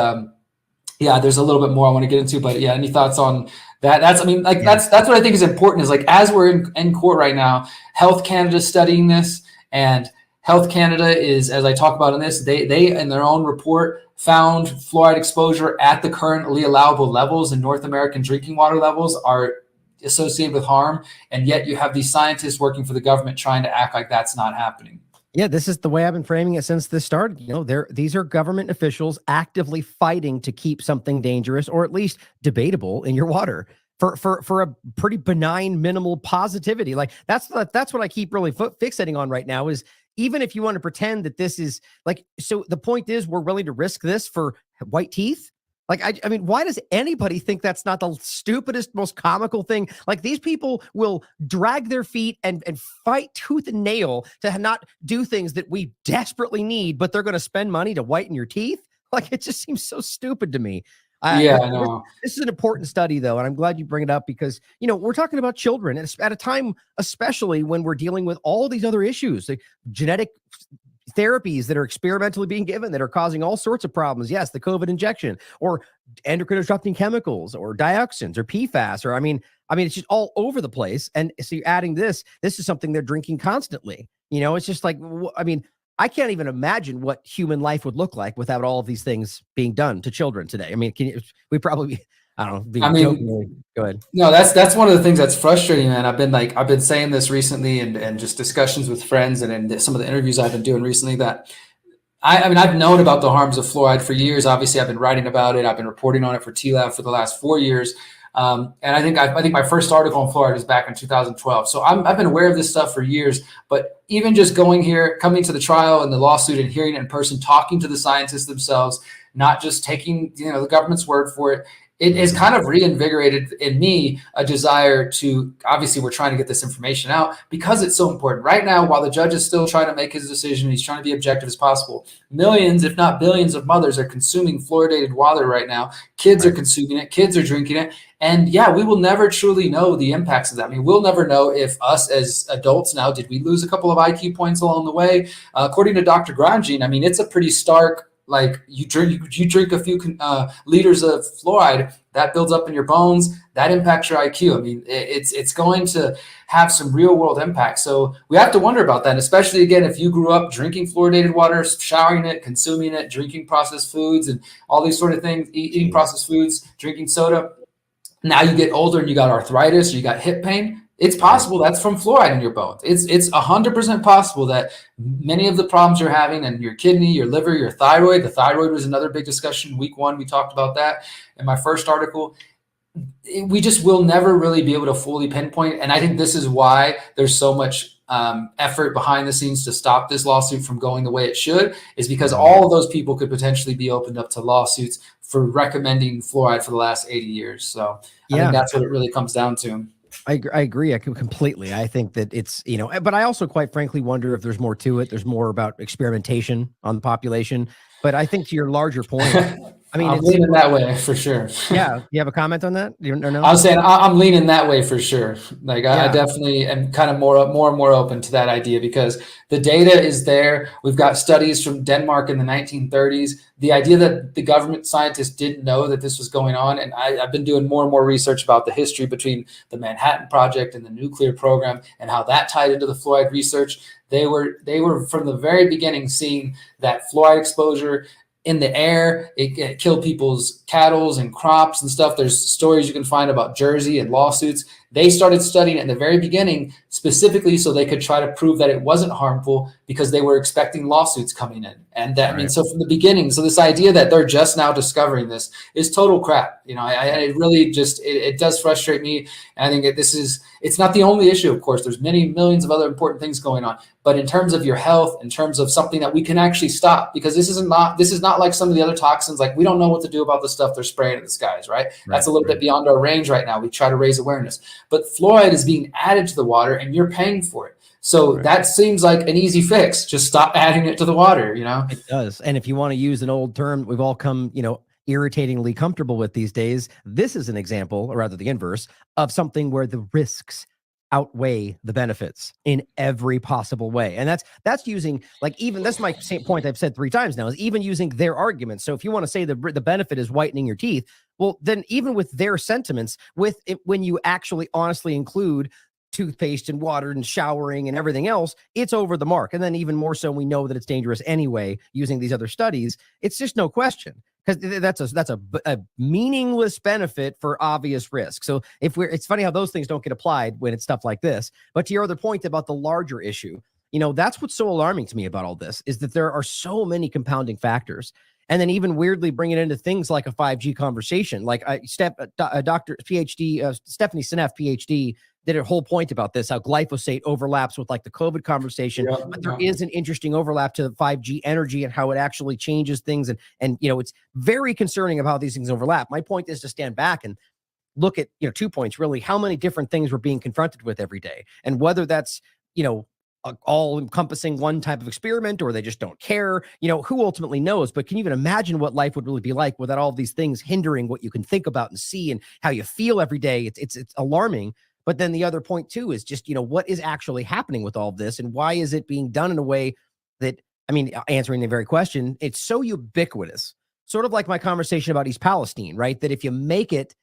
yeah, there's a little bit more I want to get into, but yeah, any thoughts on that? That's what I think is important, is like, as we're in court right now, Health Canada is studying this, and Health Canada is, as I talk about in this, they in their own report found fluoride exposure at the currently allowable levels, and North American drinking water levels are associated with harm. And yet you have these scientists working for the government trying to act like that's not happening. Yeah, this is the way I've been framing it since this started. You know, these are government officials actively fighting to keep something dangerous, or at least debatable, in your water for a pretty benign minimal positivity. Like that's what I keep really fixating on right now, is even if you want to pretend that this is like, so the point is we're willing to risk this for white teeth. Like, I mean, why does anybody think that's not the stupidest, most comical thing? Like, these people will drag their feet and fight tooth and nail to not do things that we desperately need, but they're going to spend money to whiten your teeth. Like, it just seems so stupid to me. Yeah, I know. This is an important study, though, and I'm glad you bring it up, because, you know, we're talking about children at a time, especially when we're dealing with all these other issues, like genetic therapies that are experimentally being given that are causing all sorts of problems. Yes, the COVID injection, or endocrine disrupting chemicals, or dioxins, or PFAS, or I mean, it's just all over the place. And so you're adding this is something they're drinking constantly. You know, it's just like, I mean, I can't even imagine what human life would look like without all of these things being done to children today. I mean, we probably, I don't know. Go ahead. No, that's one of the things that's frustrating, man. I've been saying this recently, and just discussions with friends, and some of the interviews I've been doing recently, that I mean, I've known about the harms of fluoride for years. Obviously, I've been writing about it. I've been reporting on it for TLAB for the last 4 years. And I think my first article on fluoride was back in 2012. So I've been aware of this stuff for years, but even just coming to the trial and the lawsuit and hearing it in person, talking to the scientists themselves, not just taking, the government's word for it, it has kind of reinvigorated in me a desire to, obviously we're trying to get this information out because it's so important. Right now, while the judge is still trying to make his decision, he's trying to be objective as possible. Millions, if not billions, of mothers are consuming fluoridated water right now. Kids are consuming it. Kids are drinking it. And yeah, we will never truly know the impacts of that. I mean, we'll never know if us as adults now, did we lose a couple of IQ points along the way? According to Dr. Grandjean, I mean, it's a pretty stark like you drink a few liters of fluoride, that builds up in your bones, that impacts your IQ. I mean, it's going to have some real world impact. So we have to wonder about that, especially again, if you grew up drinking fluoridated water, showering it, consuming it, drinking processed foods and all these sort of things, eating processed foods, drinking soda. Now you get older and you got arthritis, you got hip pain. It's possible that's from fluoride in your bones. It's 100% possible that many of the problems you're having in your kidney, your liver, your thyroid. The thyroid was another big discussion. Week 1, we talked about that in my first article. We just will never really be able to fully pinpoint. And I think this is why there's so much effort behind the scenes to stop this lawsuit from going the way it should, is because all of those people could potentially be opened up to lawsuits for recommending fluoride for the last 80 years. So I think that's what it really comes down to. I agree. I completely. I think that it's, but I also quite frankly wonder if there's more to it. There's more about experimentation on the population. But I think to your larger point, I mean, I'm leaning that way for sure. Yeah. You have a comment on that? Or no? I was saying I'm leaning that way for sure. Like I definitely am kind of more and more open to that idea because the data is there. We've got studies from Denmark in the 1930s. The idea that the government scientists didn't know that this was going on. And I've been doing more and more research about the history between the Manhattan Project and the nuclear program and how that tied into the fluoride research. They were from the very beginning seeing that fluoride exposure in the air, it killed people's cattle and crops and stuff. There's stories you can find about Jersey and lawsuits. They started studying it in the very beginning, specifically so they could try to prove that it wasn't harmful because they were expecting lawsuits coming in. And that, I mean, so from the beginning, so this idea that they're just now discovering this is total crap. It really just, it does frustrate me. And I think that it's not the only issue, of course. There's many millions of other important things going on. But in terms of your health, in terms of something that we can actually stop, because this is not like some of the other toxins. Like we don't know what to do about the stuff they're spraying at the skies, right? That's a little bit beyond our range right now. We try to raise awareness. But fluoride is being added to the water and you're paying for it. So that seems like an easy fix. Just stop adding it to the water, It does. And if you want to use an old term we've all come, irritatingly comfortable with these days, this is an example, or rather the inverse, of something where the risks outweigh the benefits in every possible way. And that's using, like, even that's my same point I've said 3 times now, is even using their arguments. So if you want to say the benefit is whitening your teeth, well, then even with their sentiments, with it, when you actually honestly include toothpaste and water and showering and everything else, it's over the mark. And then even more so, we know that it's dangerous anyway using these other studies. It's just no question, because that's a meaningless benefit for obvious risk. So it's funny how those things don't get applied when it's stuff like this. But to your other point about the larger issue, that's what's so alarming to me about all this, is that there are so many compounding factors. And then even weirdly bring it into things like a 5G conversation. Like Dr. PhD, Stephanie Seneff, PhD, did a whole point about this, how glyphosate overlaps with like the COVID conversation. But there is an interesting overlap to the 5G energy and how it actually changes things. And it's very concerning of how these things overlap. My point is to stand back and look at, 2 points, really, how many different things we're being confronted with every day. And whether that's, all encompassing one type of experiment, or they just don't care, who ultimately knows? But can you even imagine what life would really be like without all these things hindering what you can think about and see and how you feel every day? It's alarming. But then the other point too is just, what is actually happening with all of this, and why is it being done in a way that, answering the very question, it's so ubiquitous, sort of like my conversation about East Palestine, right? That if you make it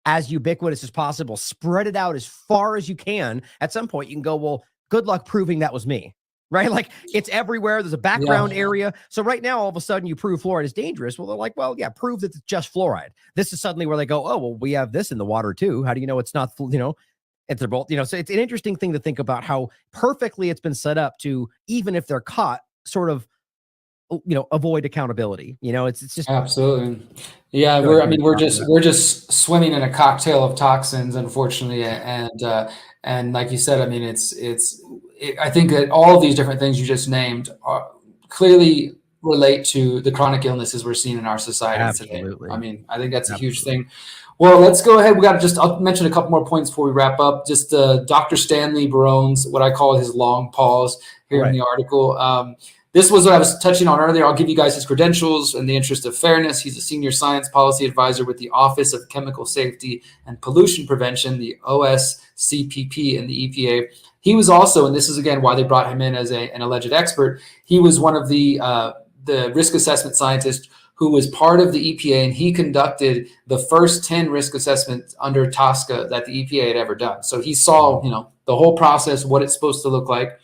as ubiquitous as possible, spread it out as far as you can, at some point you can go, well, good luck proving that was me, right? Like, it's everywhere. There's a background area. So right now, all of a sudden you prove fluoride is dangerous. Well, they're like, well, yeah, prove that it's just fluoride. This is suddenly where they go, oh, well, we have this in the water too. How do you know it's not, if they're both, so it's an interesting thing to think about how perfectly it's been set up to, even if they're caught, sort of, avoid accountability. It's just absolutely. Yeah. We're just swimming in a cocktail of toxins, unfortunately. And like you said, I think that all of these different things you just named are clearly relate to the chronic illnesses we're seeing in our society today. I think that's a huge thing. Well, let's go ahead. I'll mention a couple more points before we wrap up. Just Dr. Stanley Barone's, what I call his long pause here in the article. This was what I was touching on earlier. I'll give you guys his credentials in the interest of fairness. He's a senior science policy advisor with the Office of Chemical Safety and Pollution Prevention, the OSCPP, and the EPA. He was also, and this is again why they brought him in as an alleged expert, he was one of the the risk assessment scientist who was part of the EPA, and he conducted the first 10 risk assessments under TSCA that the EPA had ever done. So he saw, the whole process, what it's supposed to look like.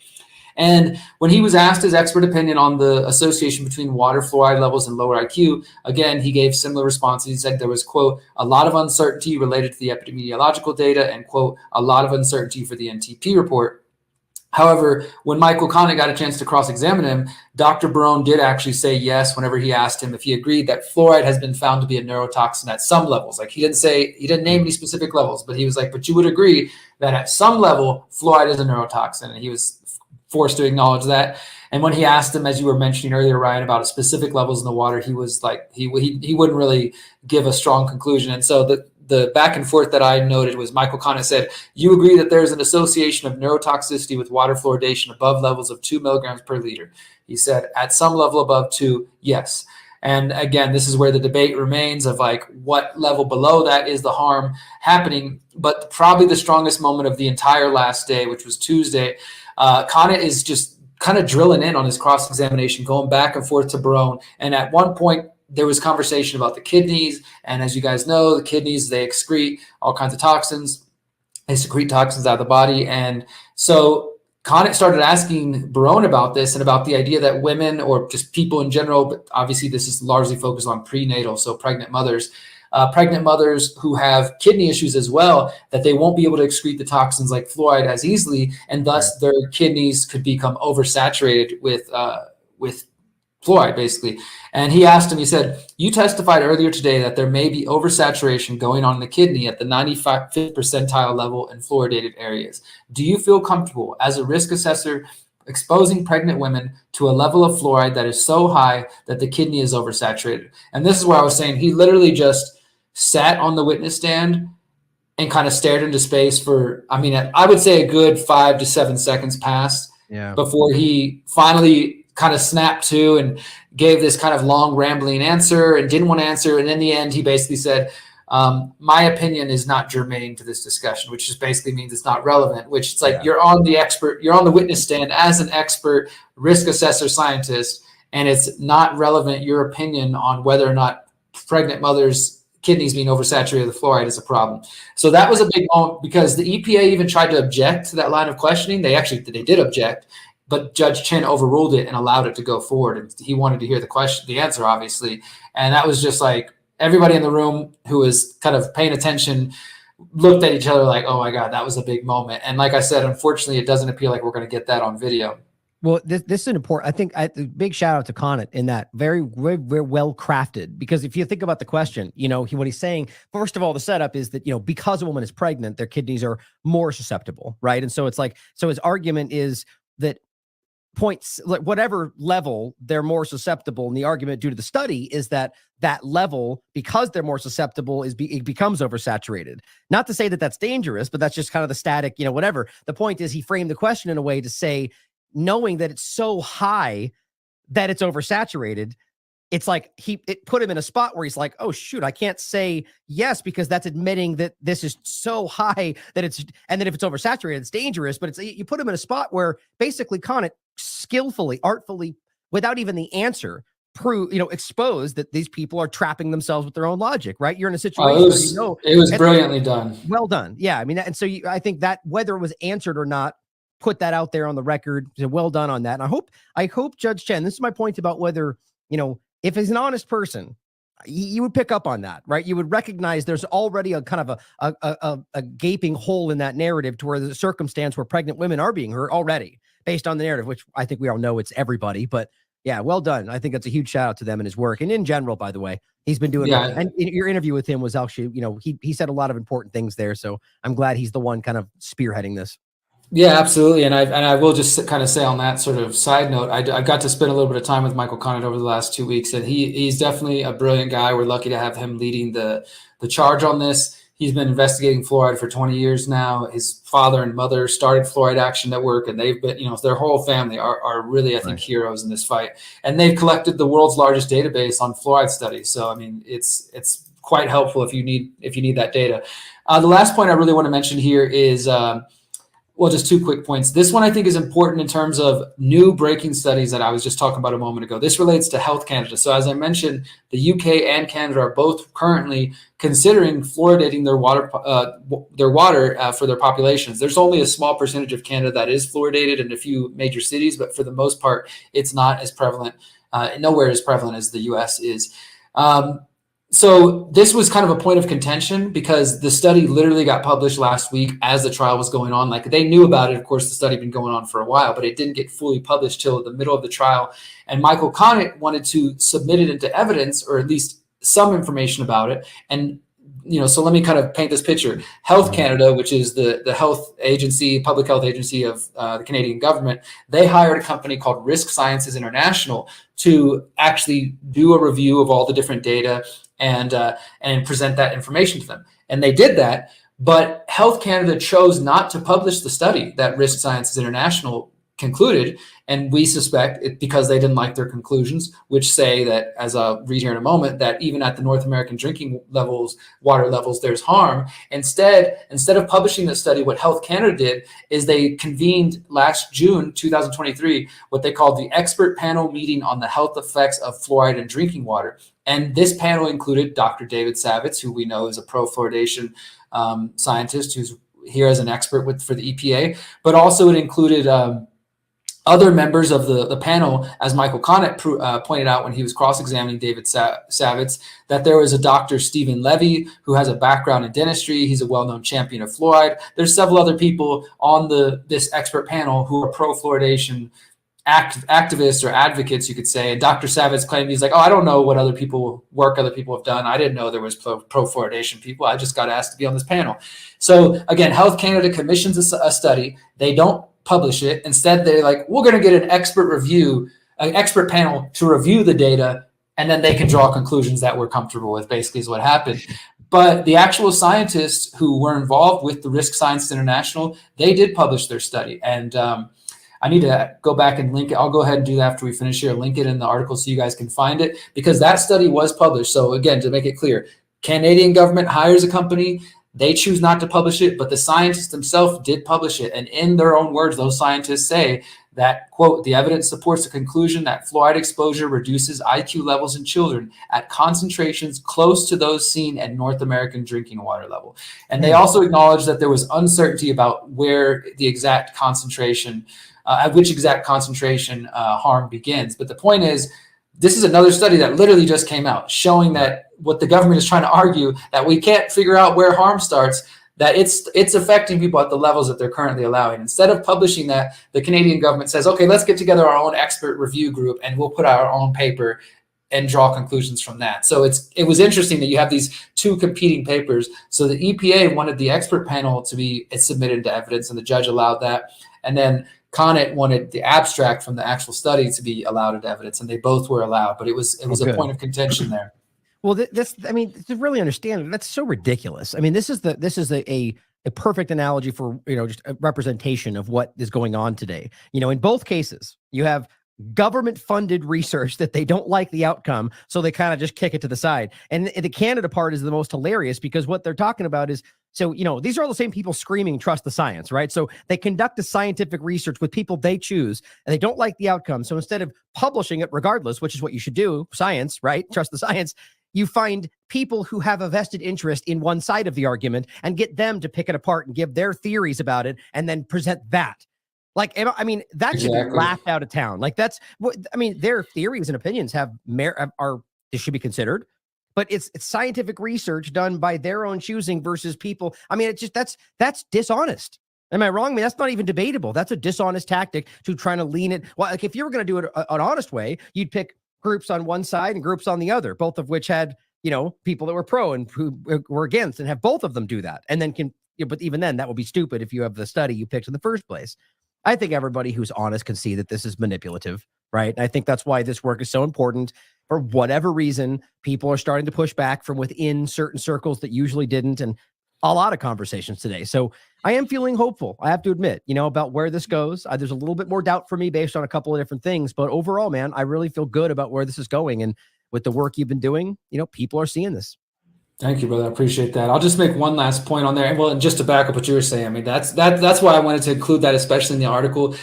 And when he was asked his expert opinion on the association between water fluoride levels and lower IQ, again, he gave similar responses. He said there was, quote, a lot of uncertainty related to the epidemiological data and, quote, a lot of uncertainty for the NTP report. However, when Michael Conant got a chance to cross-examine him, Dr. Broze did actually say yes whenever he asked him if he agreed that fluoride has been found to be a neurotoxin at some levels. Like he didn't name any specific levels, but he was like, but you would agree that at some level, fluoride is a neurotoxin. And he was forced to acknowledge that. And when he asked him, as you were mentioning earlier, Ryan, about specific levels in the water, he was like, he wouldn't really give a strong conclusion. And so the back and forth that I noted was Michael Conant said, you agree that there's an association of neurotoxicity with water fluoridation above levels of 2 milligrams per liter. He said, at some level above 2, yes. And again, this is where the debate remains of like what level below that is the harm happening. But probably the strongest moment of the entire last day, which was Tuesday, Conant is just kind of drilling in on his cross-examination, going back and forth to Broze. And at one point, there was conversation about the kidneys. And as you guys know, the kidneys, they excrete all kinds of toxins. They secrete toxins out of the body. And so Conant started asking Broze about this and about the idea that women or just people in general, but obviously this is largely focused on prenatal, so pregnant mothers who have kidney issues as well, that they won't be able to excrete the toxins like fluoride as easily, and thus their kidneys could become oversaturated with fluoride, basically. And he asked him, he said, you testified earlier today that there may be oversaturation going on in the kidney at the 95th percentile level in fluoridated areas. Do you feel comfortable as a risk assessor exposing pregnant women to a level of fluoride that is so high that the kidney is oversaturated? And this is where I was saying he literally just sat on the witness stand and kind of stared into space for, I mean, I would say a good 5 to 7 seconds passed before he finally kind of snapped to and gave this kind of long rambling answer and didn't want to answer. And in the end, he basically said, my opinion is not germane to this discussion, which just basically means it's not relevant, which it's like you're on the witness stand as an expert risk assessor scientist, and it's not relevant, your opinion on whether or not pregnant mothers' kidneys being oversaturated with fluoride is a problem. So that was a big moment because the EPA even tried to object to that line of questioning. They did object, but Judge Chen overruled it and allowed it to go forward. And he wanted to hear the answer, obviously. And that was just like everybody in the room who was kind of paying attention looked at each other like, oh my God, that was a big moment. And like I said, unfortunately, it doesn't appear like we're going to get that on video. Well, this is an important, I think, big shout out to Conant in that very, very, very well crafted, because if you think about the question, what he's saying, first of all, the setup is that, because a woman is pregnant, their kidneys are more susceptible. Right. And so it's like, so his argument is that points, like whatever level they're more susceptible. And the argument due to the study is that level, because they're more susceptible, it becomes oversaturated. Not to say that that's dangerous, but that's just kind of the static, whatever. The point is he framed the question in a way to say, knowing that it's so high that it's oversaturated, it's like it put him in a spot where he's like, oh shoot, I can't say yes because that's admitting that this is so high that it's, and then if it's oversaturated, it's dangerous. But you put him in a spot where basically Conant skillfully, artfully, without even the answer, exposed that these people are trapping themselves with their own logic. Right? You're in a situation where it was brilliantly done. Well done. Yeah, I mean, and so I think that whether it was answered or not, put that out there on the record. Well done on that. And I hope Judge Chen, this is my point about whether, if he's an honest person, you would pick up on that, right? You would recognize there's already a kind of a gaping hole in that narrative to where there's a circumstance where pregnant women are being hurt already based on the narrative, which I think we all know it's everybody, but yeah, well done. I think that's a huge shout out to them and his work. And in general, by the way, he's been doing, and your interview with him was actually, he said a lot of important things there. So I'm glad he's the one kind of spearheading this. Yeah, absolutely. And I will just kind of say on that sort of side note, I got to spend a little bit of time with Michael Conant over the last 2 weeks, and he's definitely a brilliant guy. We're lucky to have him leading the charge on this. He's been investigating fluoride for 20 years now. His father and mother started Fluoride Action Network, and they've been, their whole family are really, I think, heroes in this fight. And they've collected the world's largest database on fluoride studies. So, I mean, it's quite helpful if you need that data. The last point I really want to mention here is, Well, just two quick points. This one I think is important in terms of new breaking studies that I was just talking about a moment ago. This relates to Health Canada. So as I mentioned, the UK and Canada are both currently considering fluoridating their water for their populations. There's only a small percentage of Canada that is fluoridated in a few major cities, but for the most part, it's not as prevalent, nowhere as prevalent as the US is. So this was kind of a point of contention because the study literally got published last week as the trial was going on. Like they knew about it. Of course, the study had been going on for a while, but it didn't get fully published till the middle of the trial. And Michael Conant wanted to submit it into evidence, or at least some information about it. And, so let me kind of paint this picture. Health Canada, which is the health agency, public health agency of the Canadian government, they hired a company called Risk Sciences International to actually do a review of all the different data and present that information to them. And they did that, but Health Canada chose not to publish the study that Risk Sciences International concluded. And we suspect it because they didn't like their conclusions, which say that, as I'll read here in a moment, that even at the North American drinking water levels, there's harm. Instead of publishing the study, what Health Canada did is they convened last June 2023 what they called the Expert Panel Meeting on the Health Effects of Fluoride in Drinking Water. And this panel included Dr. David Savitz, who we know is a pro-fluoridation scientist who's here as an expert for the EPA, but also it included other members of the panel, as Michael Conant pointed out when he was cross-examining David Savitz, that there was a Dr. Stephen Levy who has a background in dentistry. He's a well-known champion of fluoride. There's several other people on this expert panel who are pro-fluoridation activists or advocates, you could say. And Dr. Savitz claimed, he's like, I don't know what other work other people have done. I didn't know there was pro-fluoridation people. I just got asked to be on this panel. So again, Health Canada commissions a study. They don't publish it. Instead, they're like, we're going to get an expert panel to review the data, and then they can draw conclusions that we're comfortable with, basically is what happened. But the actual scientists who were involved with the Risk Sciences International, they did publish their study. And I need to go back and link it. I'll go ahead and do that after we finish here, link it in the article so you guys can find it, because that study was published. So again, to make it clear, Canadian government hires a company. They choose not to publish it, but the scientists themselves did publish it. And in their own words, those scientists say that, quote, the evidence supports the conclusion that fluoride exposure reduces IQ levels in children at concentrations close to those seen at North American drinking water level. And they also acknowledge that there was uncertainty about where the exact concentration, at which exact concentration harm begins. But the point is, this is another study that literally just came out showing that what the government is trying to argue, that we can't figure out where harm starts, that it's affecting people at the levels that they're currently allowing. Instead of publishing that, the Canadian government says, okay, let's get together our own expert review group and we'll put out our own paper and draw conclusions from that. So it was interesting that you have these two competing papers. So the EPA wanted the expert panel to be submitted to evidence, and the judge allowed that. And then Conant wanted the abstract from the actual study to be allowed as evidence, and they both were allowed. But it was a point of contention there. Well, to really understand it, that's so ridiculous. I mean, this is a perfect analogy for, just a representation of what is going on today. In both cases, you have government funded research that they don't like the outcome, so they kind of just kick it to the side. And the Canada part is the most hilarious, because what they're talking about is, so, these are all the same people screaming, trust the science, right? So they conduct a scientific research with people they choose, and they don't like the outcome. So instead of publishing it regardless, which is what you should do, science, right? Trust the science. You find people who have a vested interest in one side of the argument and get them to pick it apart and give their theories about it and then present that. Like, I mean, that should be laughed out of town. Like, that's what, their theories and opinions they should be considered. But it's scientific research done by their own choosing versus people. That's dishonest. Am I wrong? That's not even debatable. That's a dishonest tactic to trying to lean it. Well, like if you were going to do it an honest way, you'd pick groups on one side and groups on the other, both of which had, people that were pro and who were against, and have both of them do that. And then but even then that would be stupid if you have the study you picked in the first place. I think everybody who's honest can see that this is manipulative, right? And I think that's why this work is so important. For whatever reason, people are starting to push back from within certain circles that usually didn't, and a lot of conversations today. So I am feeling hopeful, I have to admit, about where this goes. There's a little bit more doubt for me based on a couple of different things, but overall, man, I really feel good about where this is going. And with the work you've been doing, people are seeing this. Thank you, brother. I appreciate that. I'll just make one last point on there. And well, and just to back up what you were saying, I mean, that's why I wanted to include that, especially in the article.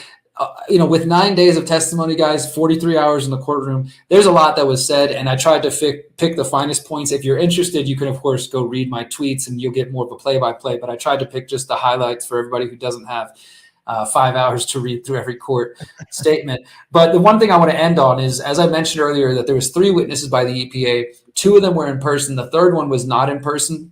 With 9 days of testimony, guys, 43 hours in the courtroom, there's a lot that was said, and I tried to pick the finest points. If you're interested, you can, of course, go read my tweets, and you'll get more of a play-by-play, but I tried to pick just the highlights for everybody who doesn't have 5 hours to read through every court statement. But the one thing I want to end on is, as I mentioned earlier, that there was 3 witnesses by the EPA. 2 of them were in person. The third one was not in person.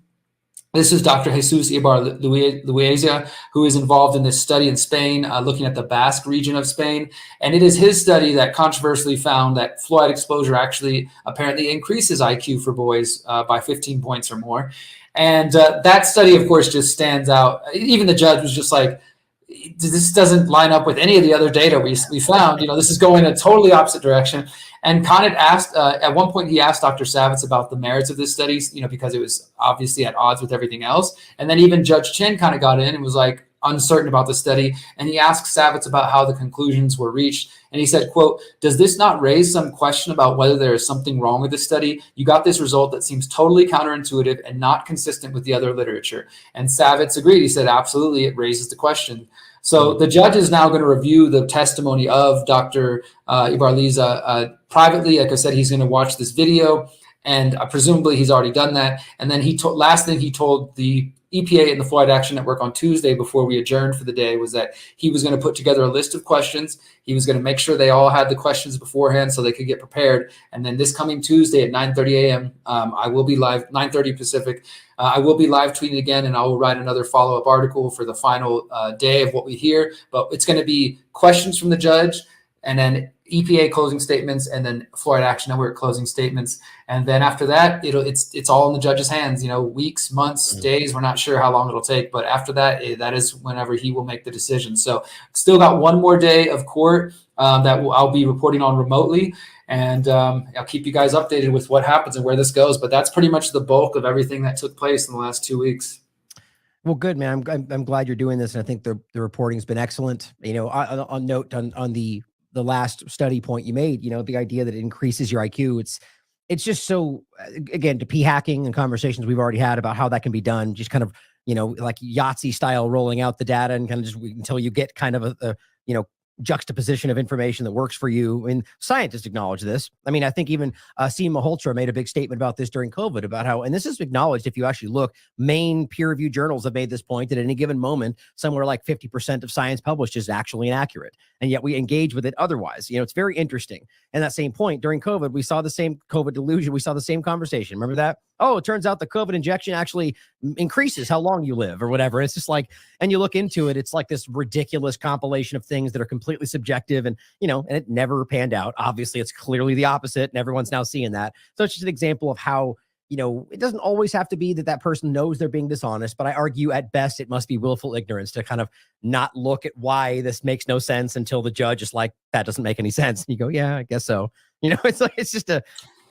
This is Dr. Jesus Ibarlueza, who is involved in this study in Spain, looking at the Basque region of Spain. And it is his study that controversially found that fluoride exposure actually apparently increases IQ for boys by 15 points or more. And that study, of course, just stands out. Even the judge was just like, this doesn't line up with any of the other data we found. This is going a totally opposite direction. And Conant asked, at one point, he asked Dr. Savitz about the merits of this study, because it was obviously at odds with everything else. And then even Judge Chen kind of got in and was like uncertain about the study. And he asked Savitz about how the conclusions were reached. And he said, quote, "Does this not raise some question about whether there is something wrong with the study? You got this result that seems totally counterintuitive and not consistent with the other literature." And Savitz agreed. He said, absolutely, it raises the question. So the judge is now going to review the testimony of Dr. Ibarlueza privately. Like I said, he's going to watch this video, and presumably he's already done that. And then last thing he told the EPA and the Fluoride Action Network on Tuesday before we adjourned for the day was that he was going to put together a list of questions. He was going to make sure they all had the questions beforehand so they could get prepared. And then this coming Tuesday at 9:30 a.m., I will be live, 9:30 Pacific. I will be live tweeting again, and I will write another follow-up article for the final day of what we hear. But it's going to be questions from the judge, and then EPA closing statements, and then Fluoride Action Network closing statements. And then after that, it's all in the judge's hands, weeks, months, days. We're not sure how long it'll take, but after that, that is whenever he will make the decision. So still got one more day of court that I'll be reporting on remotely. And I'll keep you guys updated with what happens and where this goes. But that's pretty much the bulk of everything that took place in the last 2 weeks. Well, good, man. I'm glad you're doing this. And I think the reporting's been excellent. On note on the last study point you made, the idea that it increases your IQ, it's just so, again, to p hacking and conversations we've already had about how that can be done, just kind of, like Yahtzee style, rolling out the data and kind of just until you get kind of a juxtaposition of information that works for you. And scientists acknowledge this. I mean, I think even Seema Malhotra made a big statement about this during COVID, about how, and this is acknowledged if you actually look, main peer-reviewed journals have made this point, that at any given moment, somewhere like 50% of science published is actually inaccurate. And yet we engage with it otherwise. It's very interesting. And that same point, during COVID, we saw the same COVID delusion. We saw the same conversation. Remember that? Oh, it turns out the COVID injection actually increases how long you live or whatever. It's just like, and you look into it, it's like this ridiculous compilation of things that are completely subjective, and, and it never panned out. Obviously, it's clearly the opposite, and everyone's now seeing that. So it's just an example of how, it doesn't always have to be that person knows they're being dishonest, but I argue at best it must be willful ignorance to kind of not look at why this makes no sense until the judge is like, that doesn't make any sense. And you go, yeah, I guess so. It's like,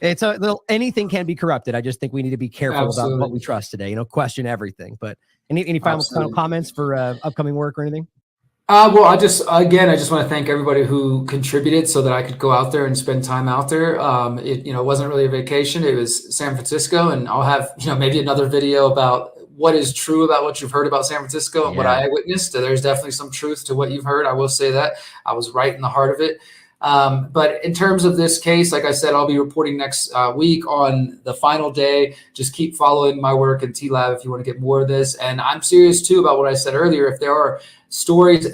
it's a little, anything can be corrupted. I just think we need to be careful about what we trust today, question everything. But any final comments for upcoming work or anything? Well, I just want to thank everybody who contributed so that I could go out there and spend time out there. It wasn't really a vacation. It was San Francisco, and I'll have, maybe another video about what is true about what you've heard about San Francisco and what I witnessed. There's definitely some truth to what you've heard. I will say that I was right in the heart of it. But in terms of this case, like I said, I'll be reporting next week on the final day. Just keep following my work in TLab if you want to get more of this. And I'm serious too about what I said earlier. If there are stories,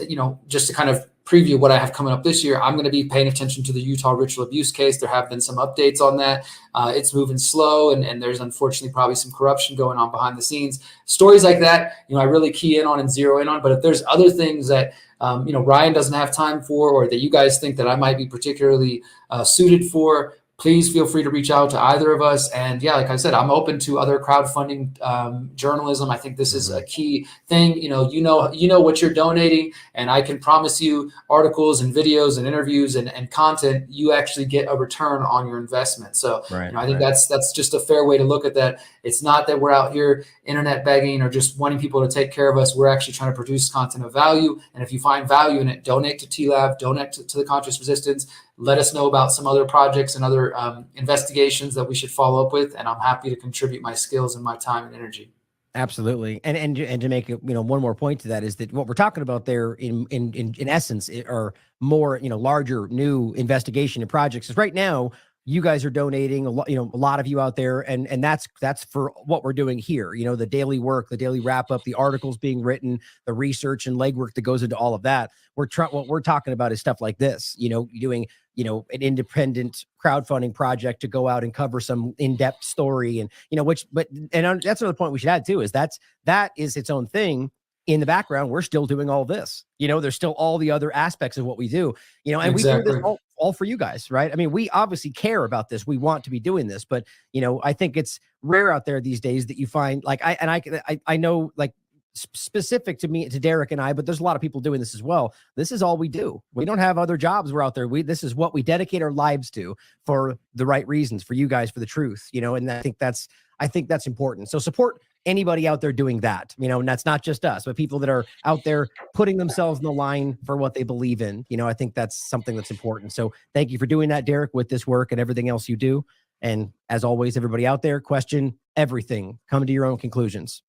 just to kind of preview what I have coming up this year, I'm going to be paying attention to the Utah ritual abuse case. There have been some updates on that. It's moving slow, and there's unfortunately probably some corruption going on behind the scenes. Stories like that, I really key in on and zero in on. But if there's other things that Ryan doesn't have time for, or that you guys think that I might be particularly suited for, please feel free to reach out to either of us. And yeah, like I said, I'm open to other crowdfunding journalism. I think this is a key thing. You know what you're donating, and I can promise you articles and videos and interviews and content, you actually get a return on your investment. So I think that's just a fair way to look at that. It's not that we're out here internet begging or just wanting people to take care of us. We're actually trying to produce content of value. And if you find value in it, donate to TLab, donate to the Conscious Resistance, let us know about some other projects and other investigations that we should follow up with. And I'm happy to contribute my skills and my time and energy. Absolutely. And to make it, one more point to that is that what we're talking about there in essence are more, larger new investigation and projects. Because right now you guys are donating a lot of you out there, and that's for what we're doing here. The daily work, the daily wrap up, the articles being written, the research and legwork that goes into all of that. What we're talking about is stuff like this, doing, an independent crowdfunding project to go out and cover some in-depth story, and that's another point we should add too, is that is its own thing. In the background, we're still doing all this. There's still all the other aspects of what we do, and Exactly. we do this all for you guys, right? I mean, we obviously care about this. We want to be doing this, but I think it's rare out there these days that you find I know, like, specific to me, to Derrick and I, but there's a lot of people doing this as well. This is all we do. We don't have other jobs. We're out there. This is what we dedicate our lives to, for the right reasons, for you guys, for the truth, and I think that's important. So support anybody out there doing that, and that's not just us, but people that are out there putting themselves in the line for what they believe in. I think that's something that's important. So thank you for doing that, Derrick, with this work and everything else you do. And as always, everybody out there, question everything, come to your own conclusions,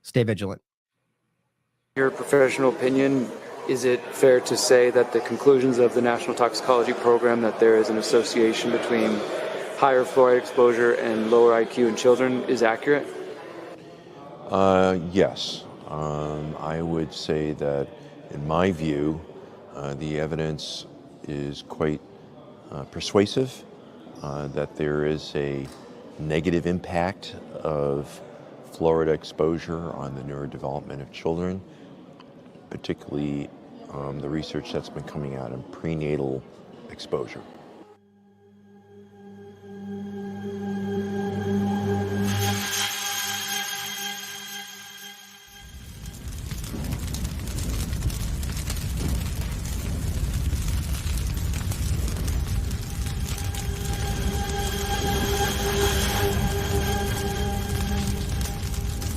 stay vigilant. Your professional opinion, is it fair to say that the conclusions of the National Toxicology Program, that there is an association between higher fluoride exposure and lower IQ in children, is accurate? Yes. I would say that, in my view, the evidence is quite persuasive, that there is a negative impact of fluoride exposure on the neurodevelopment of children, particularly the research that's been coming out on prenatal exposure.